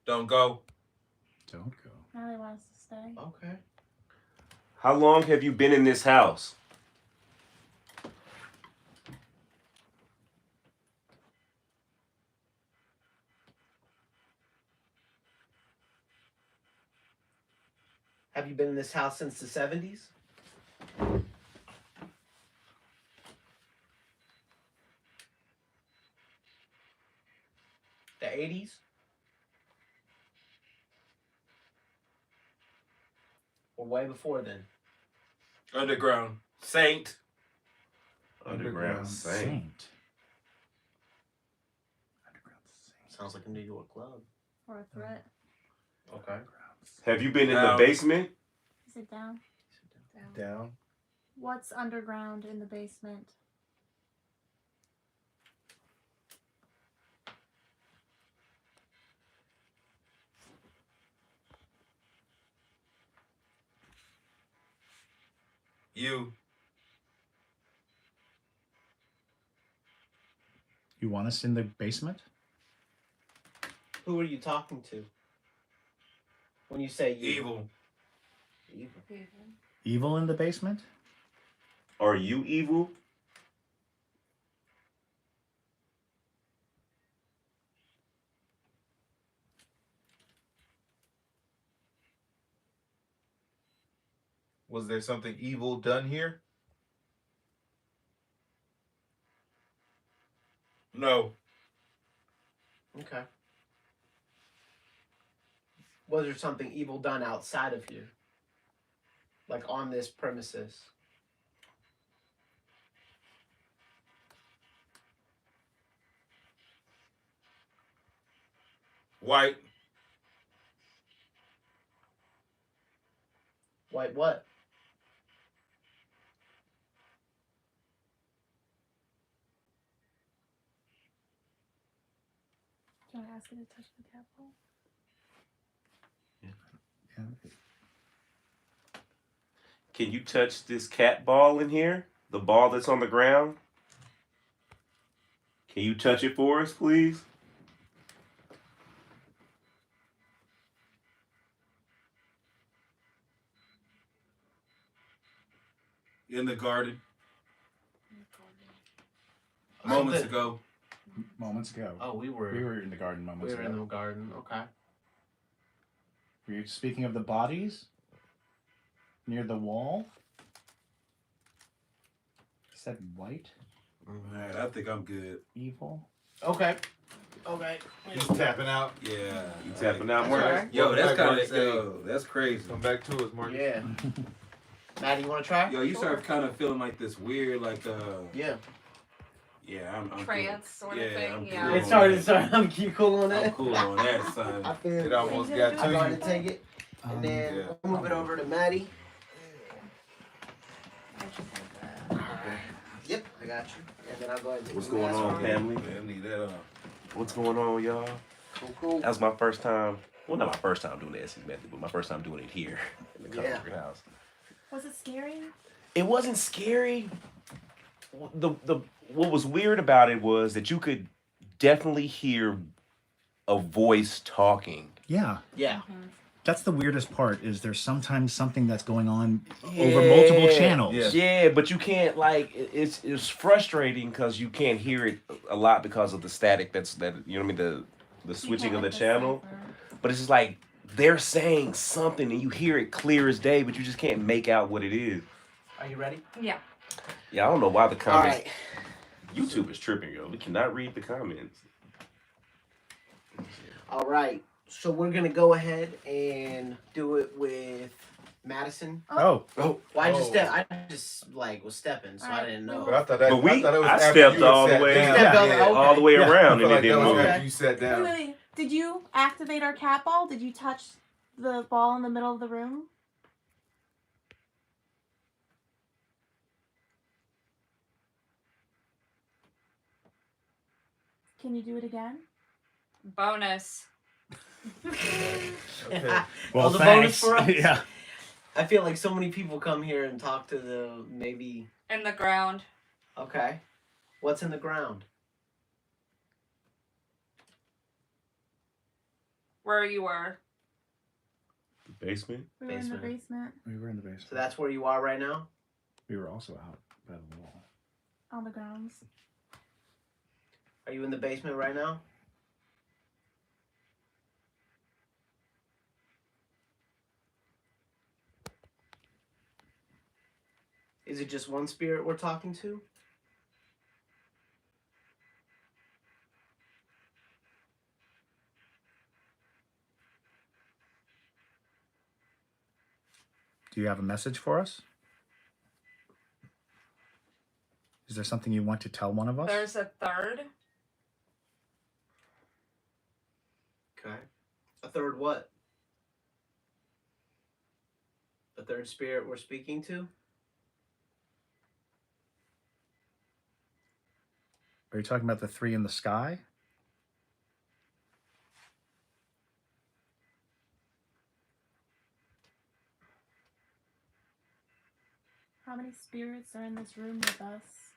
Don't go. Don't go. Now they want us to stay. Okay. How long have you been in this house? Have you been in this house since the 70s? The 80s? Or way before then? Underground. Saint. Underground Saint. Underground Saint. Sounds like a New York club. Or a threat. Okay. Have you been in the Down. basement? Is it down? Down. What's underground in the basement? You. You want us in the basement? Who are you talking to? When you say you. Evil. Evil. Evil in the basement? Are you evil? Was there something evil done here? No. Okay. Was there something evil done outside of here? Like on this premises? White. White what? Can I ask you to touch the cat ball? Yeah. Can you touch this cat ball in here? The ball that's on the ground? Can you touch it for us, please? In the garden. Oh, Moments the- ago. Moments ago. Oh, we We were were in the garden moments in ago. the garden. Okay. Were you speaking of the bodies? Near the wall? Is that white? Man, I think I'm good. Evil? Okay. Okay. He's tapping out. Yeah. You tapping out, That's Mark? all right. Yo, that's Welcome kind back, of Marcus. that's crazy. Come back to us, Marcus. Yeah. Maddie, you want to try? Yo, you start kind of feeling like this weird, like Yeah. yeah, I'm Trance sort of yeah, thing, I'm yeah. cool It on started. that. Sorry, I'm keep cool on I'm that. cool on that, I son. feel It almost got I'm to going you. to take it, and then Yeah. we'll move it over to Maddie. Yep, I got you. And then I'll go ahead and take What's the going mask on, off. family? Man, leave that What's going on, y'all? Cool. That was my first time. Well, not my first time doing the Essence method, but my first time doing it here in the Yeah. Conjuring house. Was it scary? It wasn't scary. The what was weird about it was that you could definitely hear a voice talking. Yeah. Yeah. That's the weirdest part. Is there's sometimes something that's going on over multiple channels. Yeah, but you can't it's frustrating because you can't hear it a lot because of the static that you know what I mean, the switching of the channel. But it's just like they're saying something and you hear it clear as day, but you just can't make out what it is. Are you ready? Yeah. Yeah, I don't know why the All comments. right. YouTube is tripping, yo. We cannot read the comments. All right. So we're gonna go ahead and do it with Madison. Oh. Well, I just like was stepping, so I didn't know. But I thought that. But I thought it was I after stepped you had all the sat way, down. Stepped all- Yeah. okay. all the way Yeah. I around, feel and like it that didn't was move. after you sat down. Wait. Did you activate our cat ball? Did you touch the ball in the middle of the room? Can you do it again? Bonus. Okay. Well, the bonus thanks. for us? Yeah. I feel like so many people come here and talk to the maybe. In the ground. Okay. What's in the ground? Where you were. The basement? We were in the basement We were in the basement. So that's where you are right now? We were also out by the wall. on the grounds. Are you in the basement right now? Is it just one spirit we're talking to? Do you have a message for us? Is there something you want to tell one of us? There's a third. Okay. A third what? A third spirit we're speaking to? Are you talking about the three in the sky? How many spirits are in this room with us?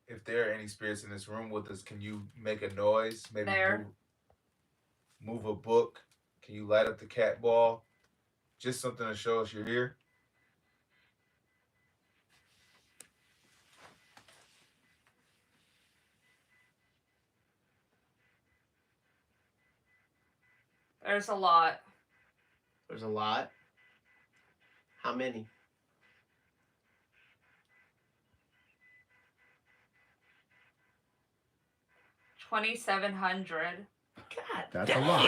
If there are any spirits in this room with us, can you make a noise? Maybe There. move a book. Can you light up the cat ball? Just something to show us you're here. There's a lot. There's a lot. How many? $2,700. God. That's a lot.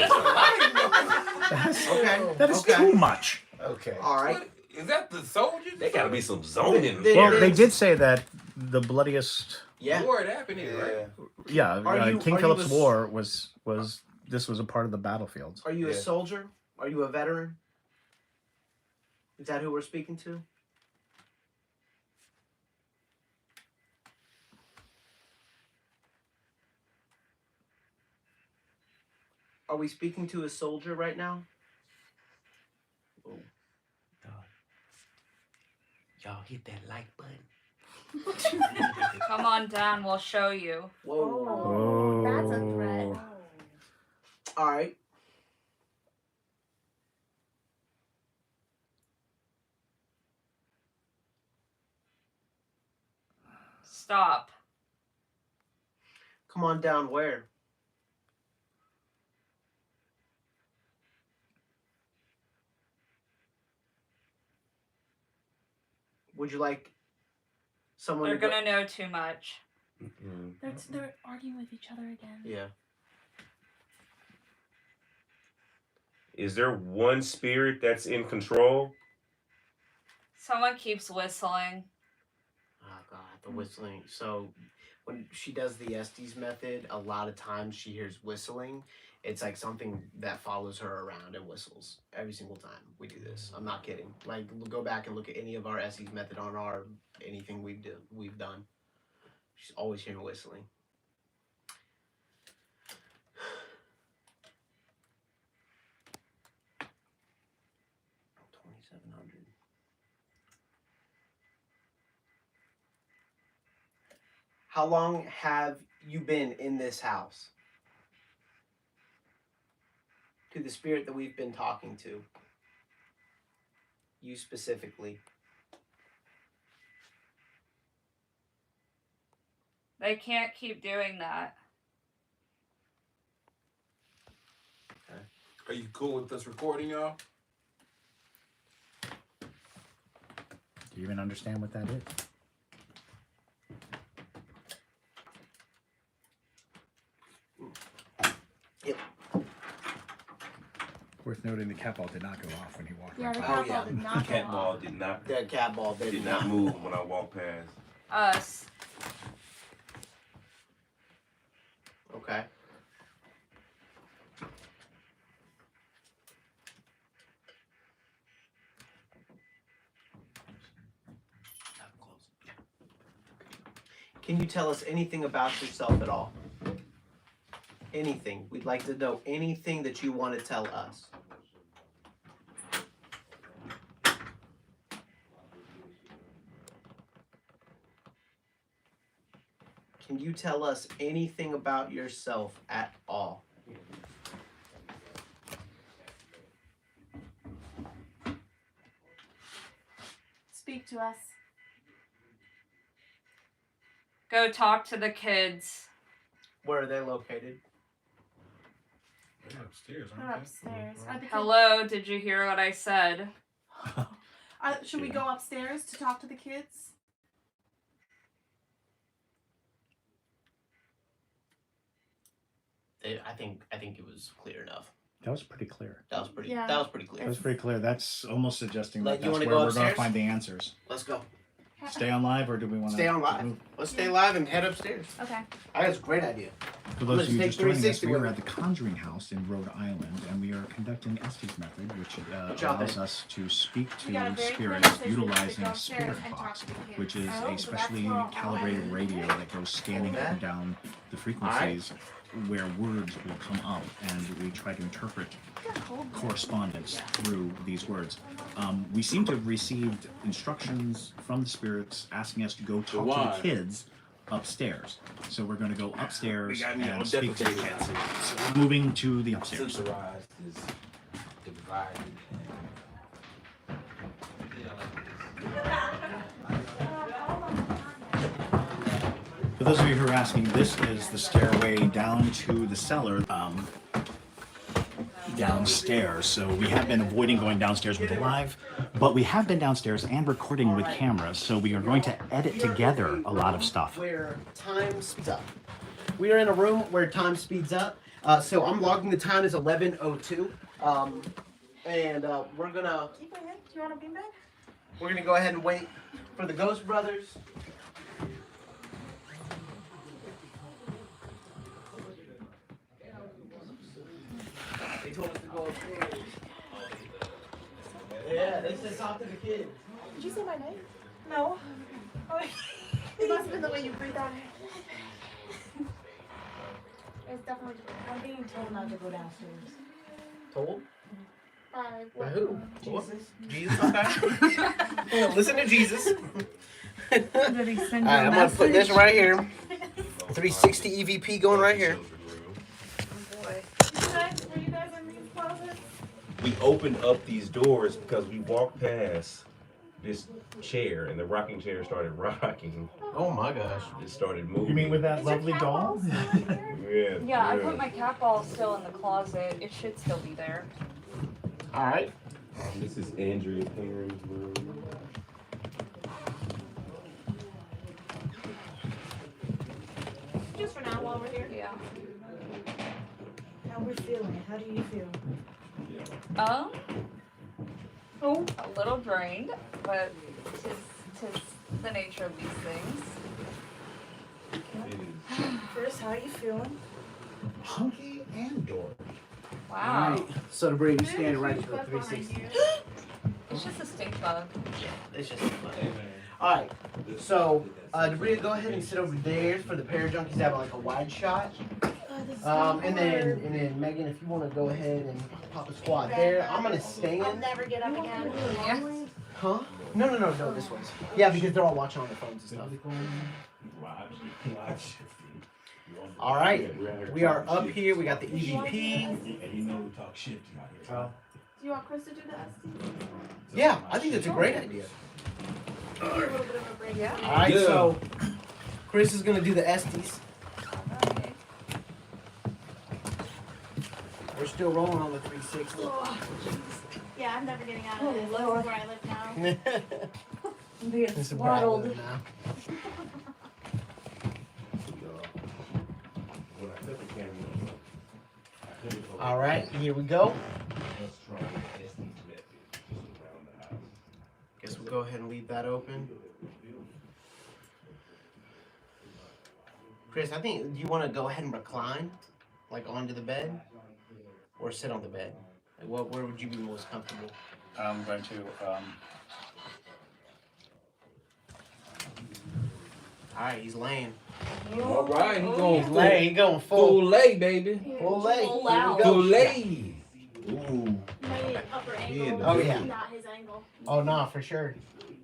That's, Okay. that is Okay. too much. Okay. All right. What? Is that the soldiers? There gotta be some zoning. Well, they did say that the bloodiest, Yeah. War it happening, Yeah. right? yeah, Are King you Philip's a- War was this was a part of the battlefields. Are you a Yeah. soldier? Are you a veteran? Is that who we're speaking to? Are we speaking to a soldier right now? Y'all hit that like button. Come on down, we'll show you. Whoa. Oh, that's a threat. All right. Stop. Come on down where? Would you like someone They're to go? gonna know too much. They're arguing with each other again. Yeah. Is there one spirit that's in control? Someone keeps whistling. Oh god, the whistling. So when she does the Estes method, a lot of times she hears whistling. It's like something that follows her around and whistles every single time we do this. I'm not kidding. Like go back and look at any of our Estes method on our anything we've done. She's always hearing whistling. 2,700. How long have you been in this house? To the spirit that we've been talking to. You specifically. They can't keep doing that. Are you cool with us recording, y'all? Do you even understand what that is? Yep. Worth noting the cat ball did not go off when he walked Yeah, right the by. cat yeah. ball did not go Cat off. ball did not That cat ball did not move when I walked past. Us. Okay. Can you tell us anything about yourself at all? Anything. We'd like to know anything that you want to tell us. Can you tell us anything about yourself at all? Speak to us. Go talk to the kids. Where are they located? They're upstairs, They're aren't upstairs. Are the kids- Hello, did you hear what I said? Should we go upstairs to talk to the kids? I think it was clear enough. That was pretty clear. That was pretty. Yeah. That was pretty clear. That was pretty clear. That's almost suggesting Like, that you that's wanna where go we're going to upstairs? find the answers. Let's go. Stay on live, or do we want to Stay on live. Let's stay live and head upstairs. Okay. I think it's a great idea. For those of you Let's just take joining us, 360 we are with at the Conjuring House in Rhode Island, and we are conducting Estes method, which job, allows Ben. us to speak We got a to very clear spirits message. We need to utilizing go a upstairs spirit and talk box, to the kids. which is Oh, so a that's specially where all calibrated that- radio that goes scanning up and down the frequencies where words will come up, and we try to interpret correspondence through these words. We seem to have received instructions from the spirits asking us to go talk to the kids upstairs. So we're going to go upstairs and speak to the kids. So moving to the upstairs. Sensorized is divided. For those of you who are asking, this is the stairway down to the cellar. Downstairs, so we have been avoiding going downstairs with live, but we have been downstairs and recording with cameras, so we are going to edit together a lot of stuff. Where time speeds up. We are in a room where time speeds up. So I'm logging the time as 11:02, and we're gonna Keep it in. Do you want a beanbag? we're gonna go ahead and wait for the Ghost Brothers. They told us to go upstairs. Yeah, they said talk to the kids. Did you say my name? No. Oh, it must have been the way you breathed out. It's definitely. I'm being told not to go downstairs. Told? By By what? who? Jesus. Jesus, okay. Yeah, listen to Jesus. Did he send you Alright, a I'm gonna put this message? right here. 360 EVP going right here. Boy. Were you guys in these closets? We opened up these doors because we walked past this chair and the rocking chair started rocking. Oh my gosh. It started moving. You mean with that Is your lovely cat doll? ball still in here? Yeah. Yeah, I put my cat ball still in the closet. It should still be there. Alright. This is Andrea's parents' room. Just for now while we're here. Yeah. How we're feeling? How do you feel? Oh, a little drained, but tis the nature of these things. Chris, how you feeling? Hunky and Dory. Wow. Alright, so Debris, you Maybe standing right huge to the bug behind 360. you. It's just a stink bug. It's just fun. Alright, so Debris, go ahead and sit over there for the Parajunkies to have like a wide shot. Oh, this is And then Megan, if you want to go ahead and pop a squat there, I'm gonna I'll stand. never get up again. Yeah. Huh? No, this one's. Yeah, because they're all watching on their phones and stuff. All right, we are up here. We got the EVP. Do you want Chris to do the SD? Yeah, I think that's a great idea. A little bit of a break. Yeah. All right, Yeah. so Chris is gonna do the Estes. Alright. We're still rolling on the 360. Oh, jeez. Yeah, I'm never getting out of this. This is Lord. where I live now. I'm being This is where I swaddled. live now. All right, here we go. Guess we'll go ahead and leave that open. Chris, I think, do you want to go ahead and recline, like onto the bed, or sit on the bed? Like, where would you be most comfortable? I'm going to. All right, he's laying. All right, he He's going laying. He going full full. lay, baby. Full lay. Full Here out. we Full go. lay. Ooh. My upper angle. Yeah, Oh, yeah. Not his angle. Oh, no, for sure.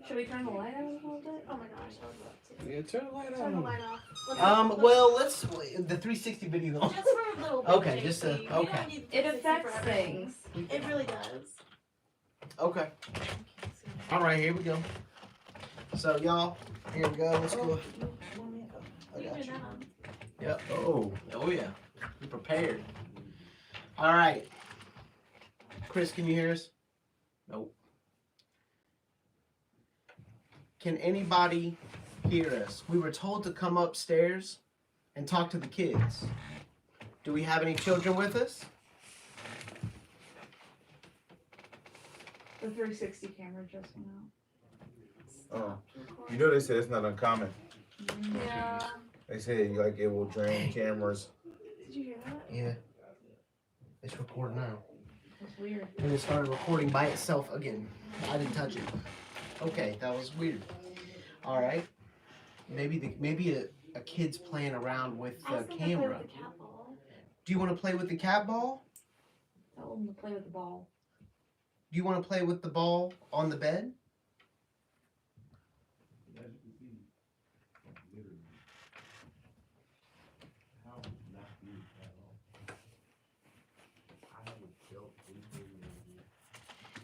Should we turn the light out a little bit? Oh my gosh, I was about to. Yeah, turn the light Turn the on. light off. Well, let's the 360 video. Just for a little bit. Okay, JC. just a- We okay. don't need It 360 affects for everything. things. It really does. Okay. All right, here we go. So, y'all, here we go. Let's go. I You got can you. do that. Yep. Oh yeah. Be prepared. All right. Chris, can you hear us? Nope. Can anybody hear us? We were told to come upstairs and talk to the kids. Do we have any children with us? The 360 camera just went out. You know they say it's not uncommon. Yeah. They say like it will drain cameras. Did you hear that? Yeah. It's recording now. That's weird. And it started recording by itself again. I didn't touch it. Okay, that was weird. All right. Maybe a kid's playing around with the Ask them to play camera. with the cat ball. Do you want to play with the cat ball? Tell them to play with the ball. Do you want to play with the ball on the bed?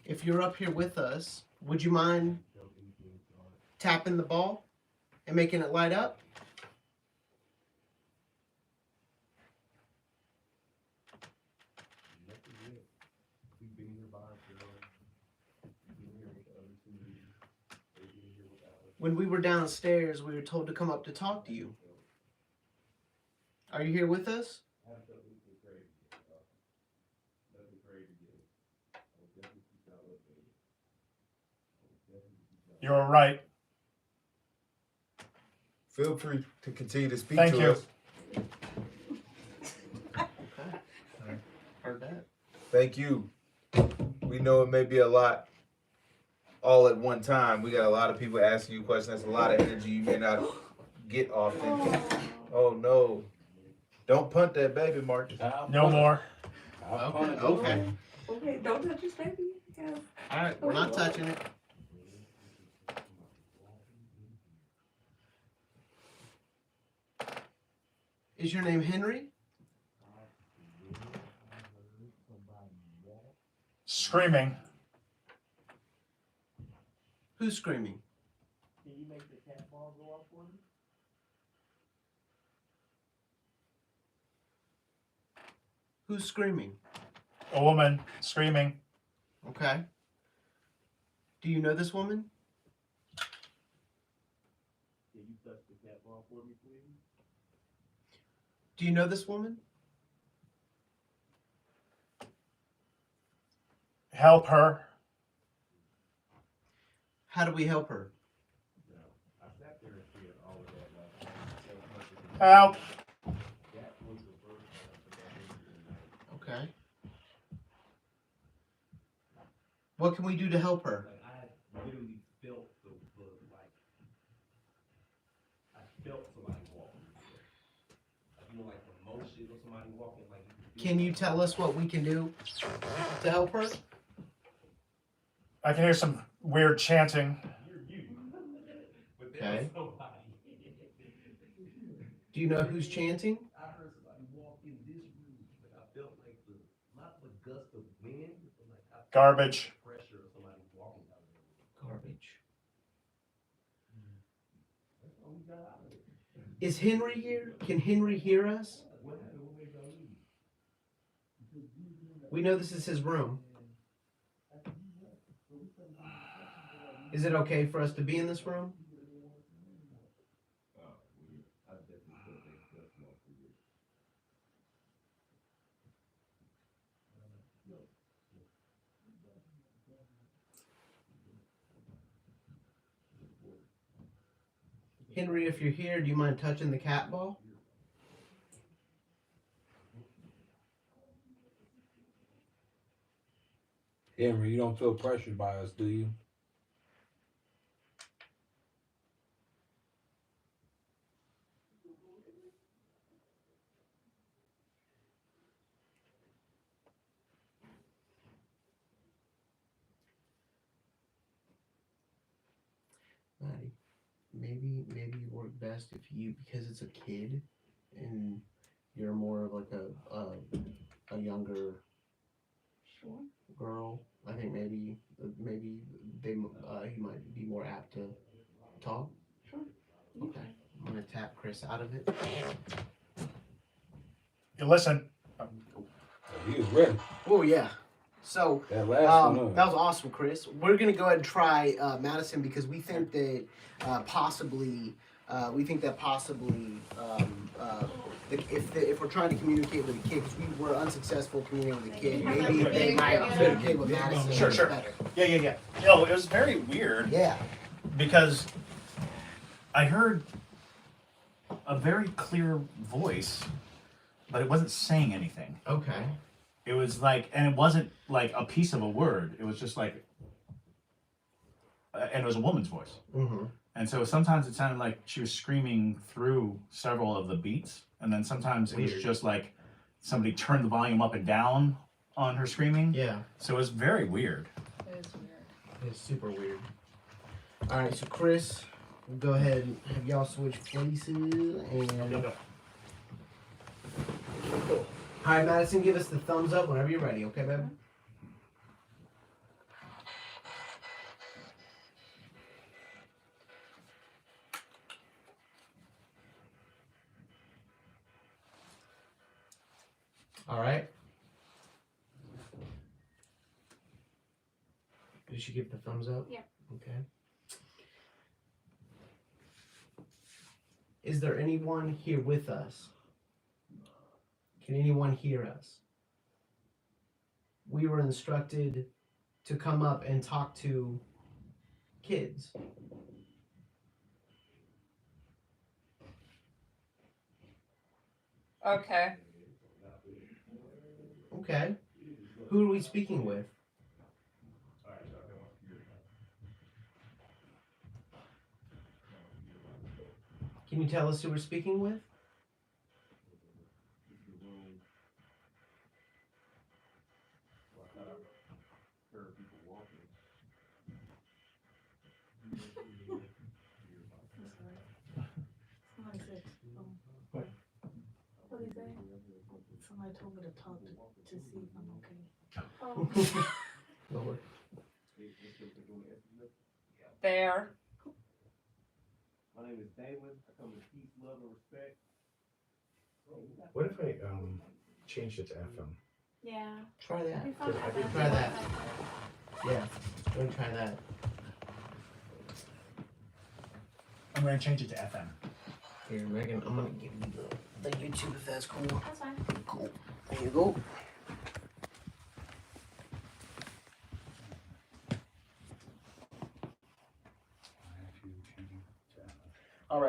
If you're up here with us, would you mind tapping the ball and making it light up? When we were downstairs, we were told to come up to talk to you. Are you here with us? You're right. Feel free to continue to speak Thank to you. us. Heard that. Thank you. We know it may be a lot all at one time. We got a lot of people asking you questions. That's a lot of energy you may not get often. Oh no. Don't punt that baby, Marcus. No more. Okay. Okay, don't touch his baby. Yeah. All right, we're not touching it. Is your name Henry? Screaming. Who's screaming? Who's screaming? A woman screaming. Okay. Do you know this woman? Do you know this woman? Help her. How do we help her? Help! Okay. What can we do to help her? I literally felt the I felt somebody walking. Like the motion of somebody walking. Like Can you tell us what we can do to help her? I can hear some weird chanting. Okay. Do you know who's chanting? I heard somebody walk in this room. Like I felt like not the gust of wind, but like I felt Garbage. the pressure of somebody walking out of there. Garbage. That's all we got out of it. Is Henry here? Can Henry hear us? What happened? What made y'all leave? We know this is his room. Is it okay for us to be in this room? Henry, if you're here, do you mind touching the cat ball? Henry, you don't feel pressured by us, do you? Maddie, maybe it would work best if you, because it's a kid, and you're more of like a younger girl. I think maybe he might be more apt to talk. Sure. Okay, I'm gonna tap Chris out of it. You listen. He was ready. Oh yeah. So That last one. that was awesome, Chris. We're gonna go ahead and try Madison because we think that possibly if we're trying to communicate with the kid, because we were unsuccessful communicating with the kid, maybe they might communicate with Madison. Sure. Better. Yeah. No, it was very weird Yeah. because I heard a very clear voice, but it wasn't saying anything. Okay. It was like, and it wasn't like a piece of a word. It was just like, and it was a woman's voice. Mm-hmm. And so sometimes it sounded like she was screaming through several of the beats. And then sometimes it was just like somebody turned the volume up and down on her screaming. Yeah. So it was very weird. It is weird. It's super weird. All right, so Chris, we'll go ahead and have y'all switch places and. All right, Madison, give us the thumbs up whenever you're ready, okay, babe? All right. Did she give the thumbs up? Yeah. Okay. Is there anyone here with us? Can anyone hear us? We were instructed to come up and talk to kids. Okay. Okay. Who are we speaking with? Can you tell us who we're speaking with? Somebody said, what did he say? Somebody told me to talk to see if I'm okay. Oh. Lord. There. My name is Damon. I come with peace, love, and respect. What if I changed it to FM? Yeah. Try that. You found out Try that. Yeah. Go and try that. I'm going to change it to FM. Here, Megan, I'm gonna give you the YouTube if that's cool. That's fine. Cool. There you go.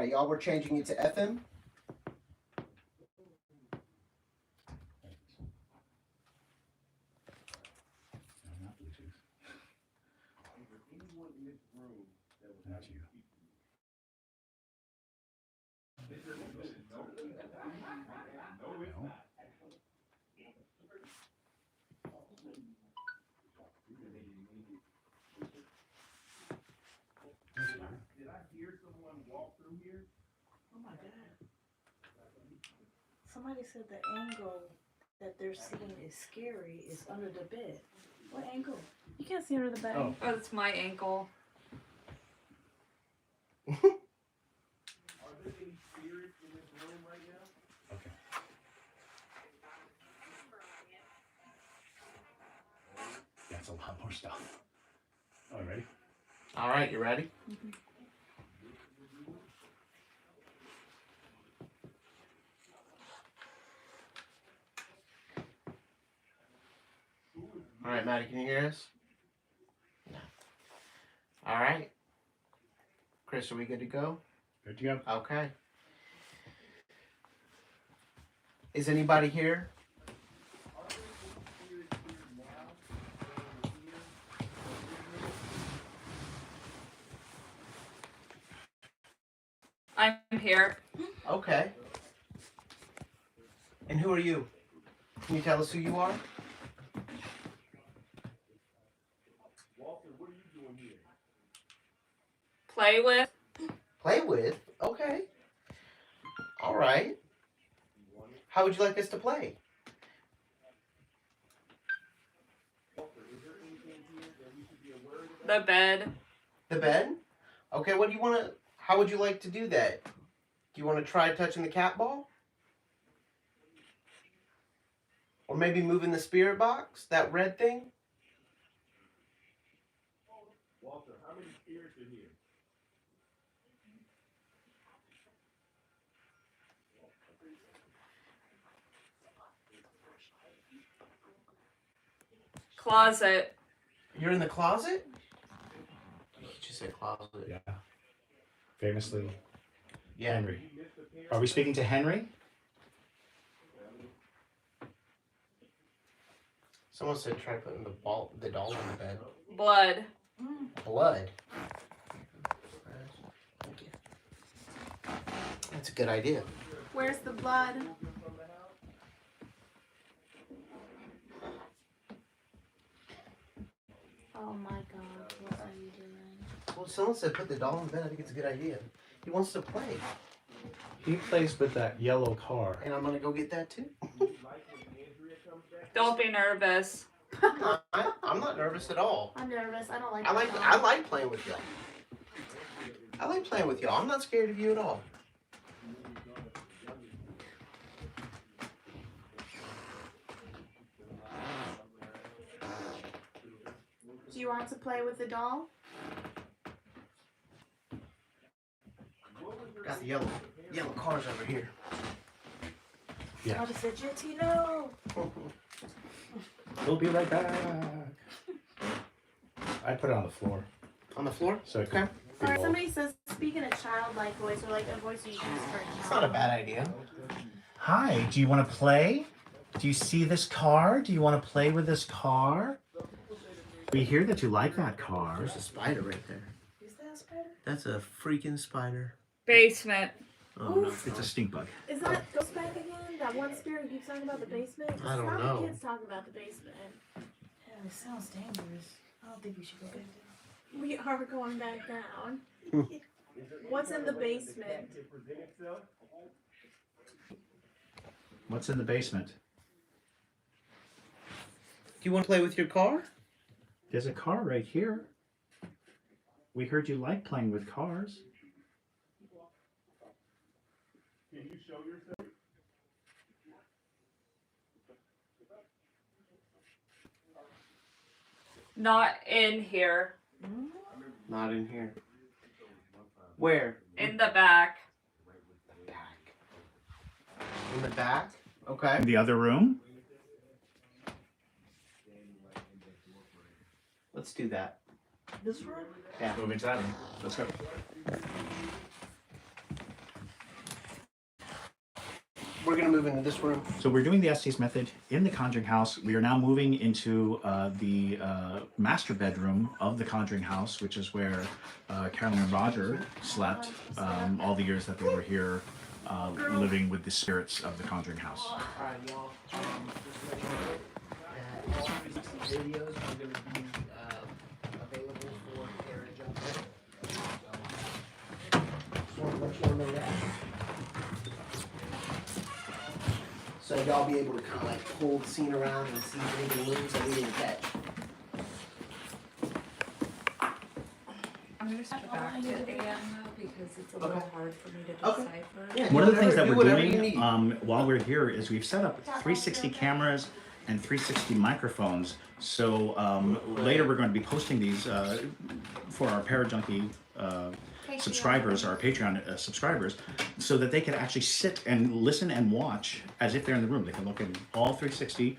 right, y'all. We're changing it to FM. Not Bluetooth. Not you. No. Did I hear someone walk through here? Oh my god. Somebody said the angle that they're seeing is scary is under the bed. What angle? You can't see under the bed. Oh. Oh, it's my ankle. Are there any spirits in this room right now? Okay. That's a lot more stuff. All right, ready? All right, you ready? All right, Maddie, can you hear us? No. All right. Chris, are we good to go? Good to go. Okay. Is anybody here? I'm here. Okay. And who are you? Can you tell us who you are? Walter, what are you doing here? Play with. Play with? Okay. All right. How would you like us to play? Walter, is there anything here that we should be aware of? The bed. The bed? Okay, what do you want to, how would you like to do that? Do you want to try touching the cat ball? Or maybe moving the spirit box, that red thing? Walter, how many spirits are here? Closet. You're in the closet? You just said closet. Yeah. Famously, Yeah. Henry. Are we speaking to Henry? Someone said try putting the doll in the bed. Blood. Blood. Thank you. That's a good idea. Where's the blood? Oh my god, what are you doing? Well, someone said put the doll in the bed. I think it's a good idea. He wants to play. He plays with that yellow car. And I'm going to go get that too. Don't be nervous. I'm not nervous at all. I'm nervous. I don't like I like playing with y'all. I like playing with y'all. I'm not scared of you at all. Do you want to play with the doll? Got the yellow cars over here. Yeah. I'll just say, Gentino. We'll be right back. I put it on the floor. On the floor? So it Okay. could Alright, roll. somebody says speak in a childlike voice or like a voice you use for a It's not a child. bad idea. Hi, do you want to play? Do you see this car? Do you want to play with this car? We hear that you like that car. There's a spider right there. Is that a spider? That's a freaking spider. Basement. Oh no. It's a stink bug. Is that goes back again? That one spirit who keeps talking about the basement? I don't It's not know. the kids talking about the basement. Yeah, it sounds dangerous. I don't think we should go back there. We are going back down. What's in the basement? What's in the basement? Do you want to play with your car? There's a car right here. We heard you like playing with cars. Can you show yourself? Not in here. Not in here. Where? In the back. Back. In the back? Okay. In the other room? Let's do that. This room? Yeah. Move into that room. Let's go. We're gonna move into this room. So we're doing the Estes method in the Conjuring house. We are now moving into the master bedroom of the Conjuring house, which is where Carolyn and Roger slept all the years that they were here, living with the spirits of the Conjuring house. All right, y'all. Just let you know that all 360 videos are going to be available for carriage up there. Just want to let you all know that. So y'all be able to kind of like pull the scene around and see if anything moves that we didn't catch. I'm gonna step back to AM though because it's a little Okay. hard for me to Okay. decipher. Yeah, One of the things that do we're whatever you doing need. while we're here is we've set up 360 cameras and 360 microphones. So later we're going to be posting these for our Parajunkie subscribers, our Patreon subscribers, so that they can actually sit and listen and watch as if they're in the room. They can look in all 360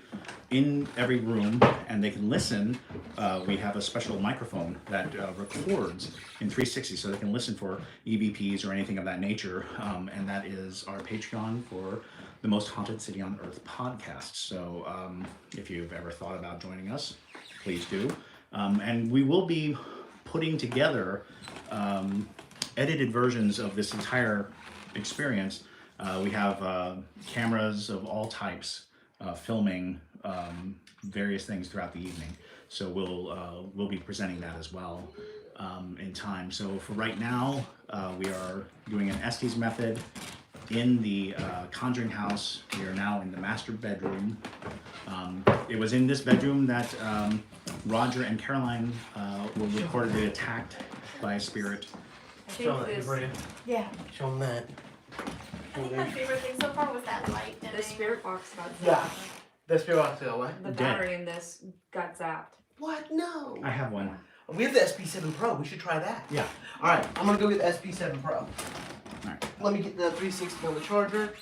in every room, and they can listen. We have a special microphone that records in 360, so they can listen for EVPs or anything of that nature. And that is our Patreon for the Most Haunted City on Earth podcast. So if you've ever thought about joining us, please do. And we will be putting together edited versions of this entire experience. We have cameras of all types filming various things throughout the evening. So we'll be presenting that as well in time. So for right now, we are doing an Estes method in the Conjuring house. We are now in the master bedroom. It was in this bedroom that Roger and Caroline were reportedly attacked by a spirit. I think this, Yeah. Show them that. I think my favorite thing so far was that light. the spirit box got zapped. Yeah. That's your box away. The Dead. battery in this got zapped. What? No. I have one. We have the SP7 Pro. We should try that. Yeah. All right. I'm gonna go get the SP7 Pro. All right. Let me get the 360 on the charger,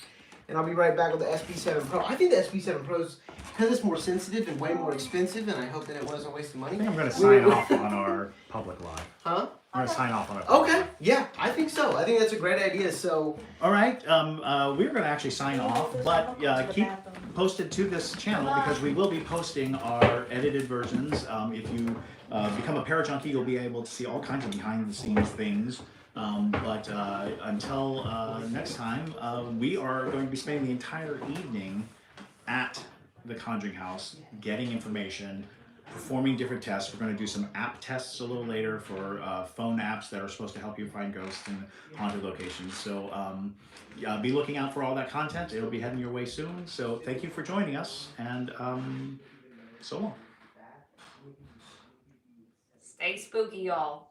and I'll be right back with the SP7 Pro. I think the SP7 Pro's because it's more sensitive and way more expensive, and I hope that it wasn't wasting money. I think I'm going to sign off on our public live. Huh? I'm going to sign off on our public Okay. live. Yeah, I think so. I think that's a great idea. So. All right. We're going to actually sign off, but keep posted to this channel because we will be posting our edited versions. If you become a Parajunkie, you'll be able to see all kinds of behind-the-scenes things. But until next time, we are going to be spending the entire evening at the Conjuring house, getting information, performing different tests. We're going to do some app tests a little later for phone apps that are supposed to help you find ghosts in haunted locations. So be looking out for all that content. It'll be heading your way soon. So thank you for joining us, and so long. Stay spooky, y'all.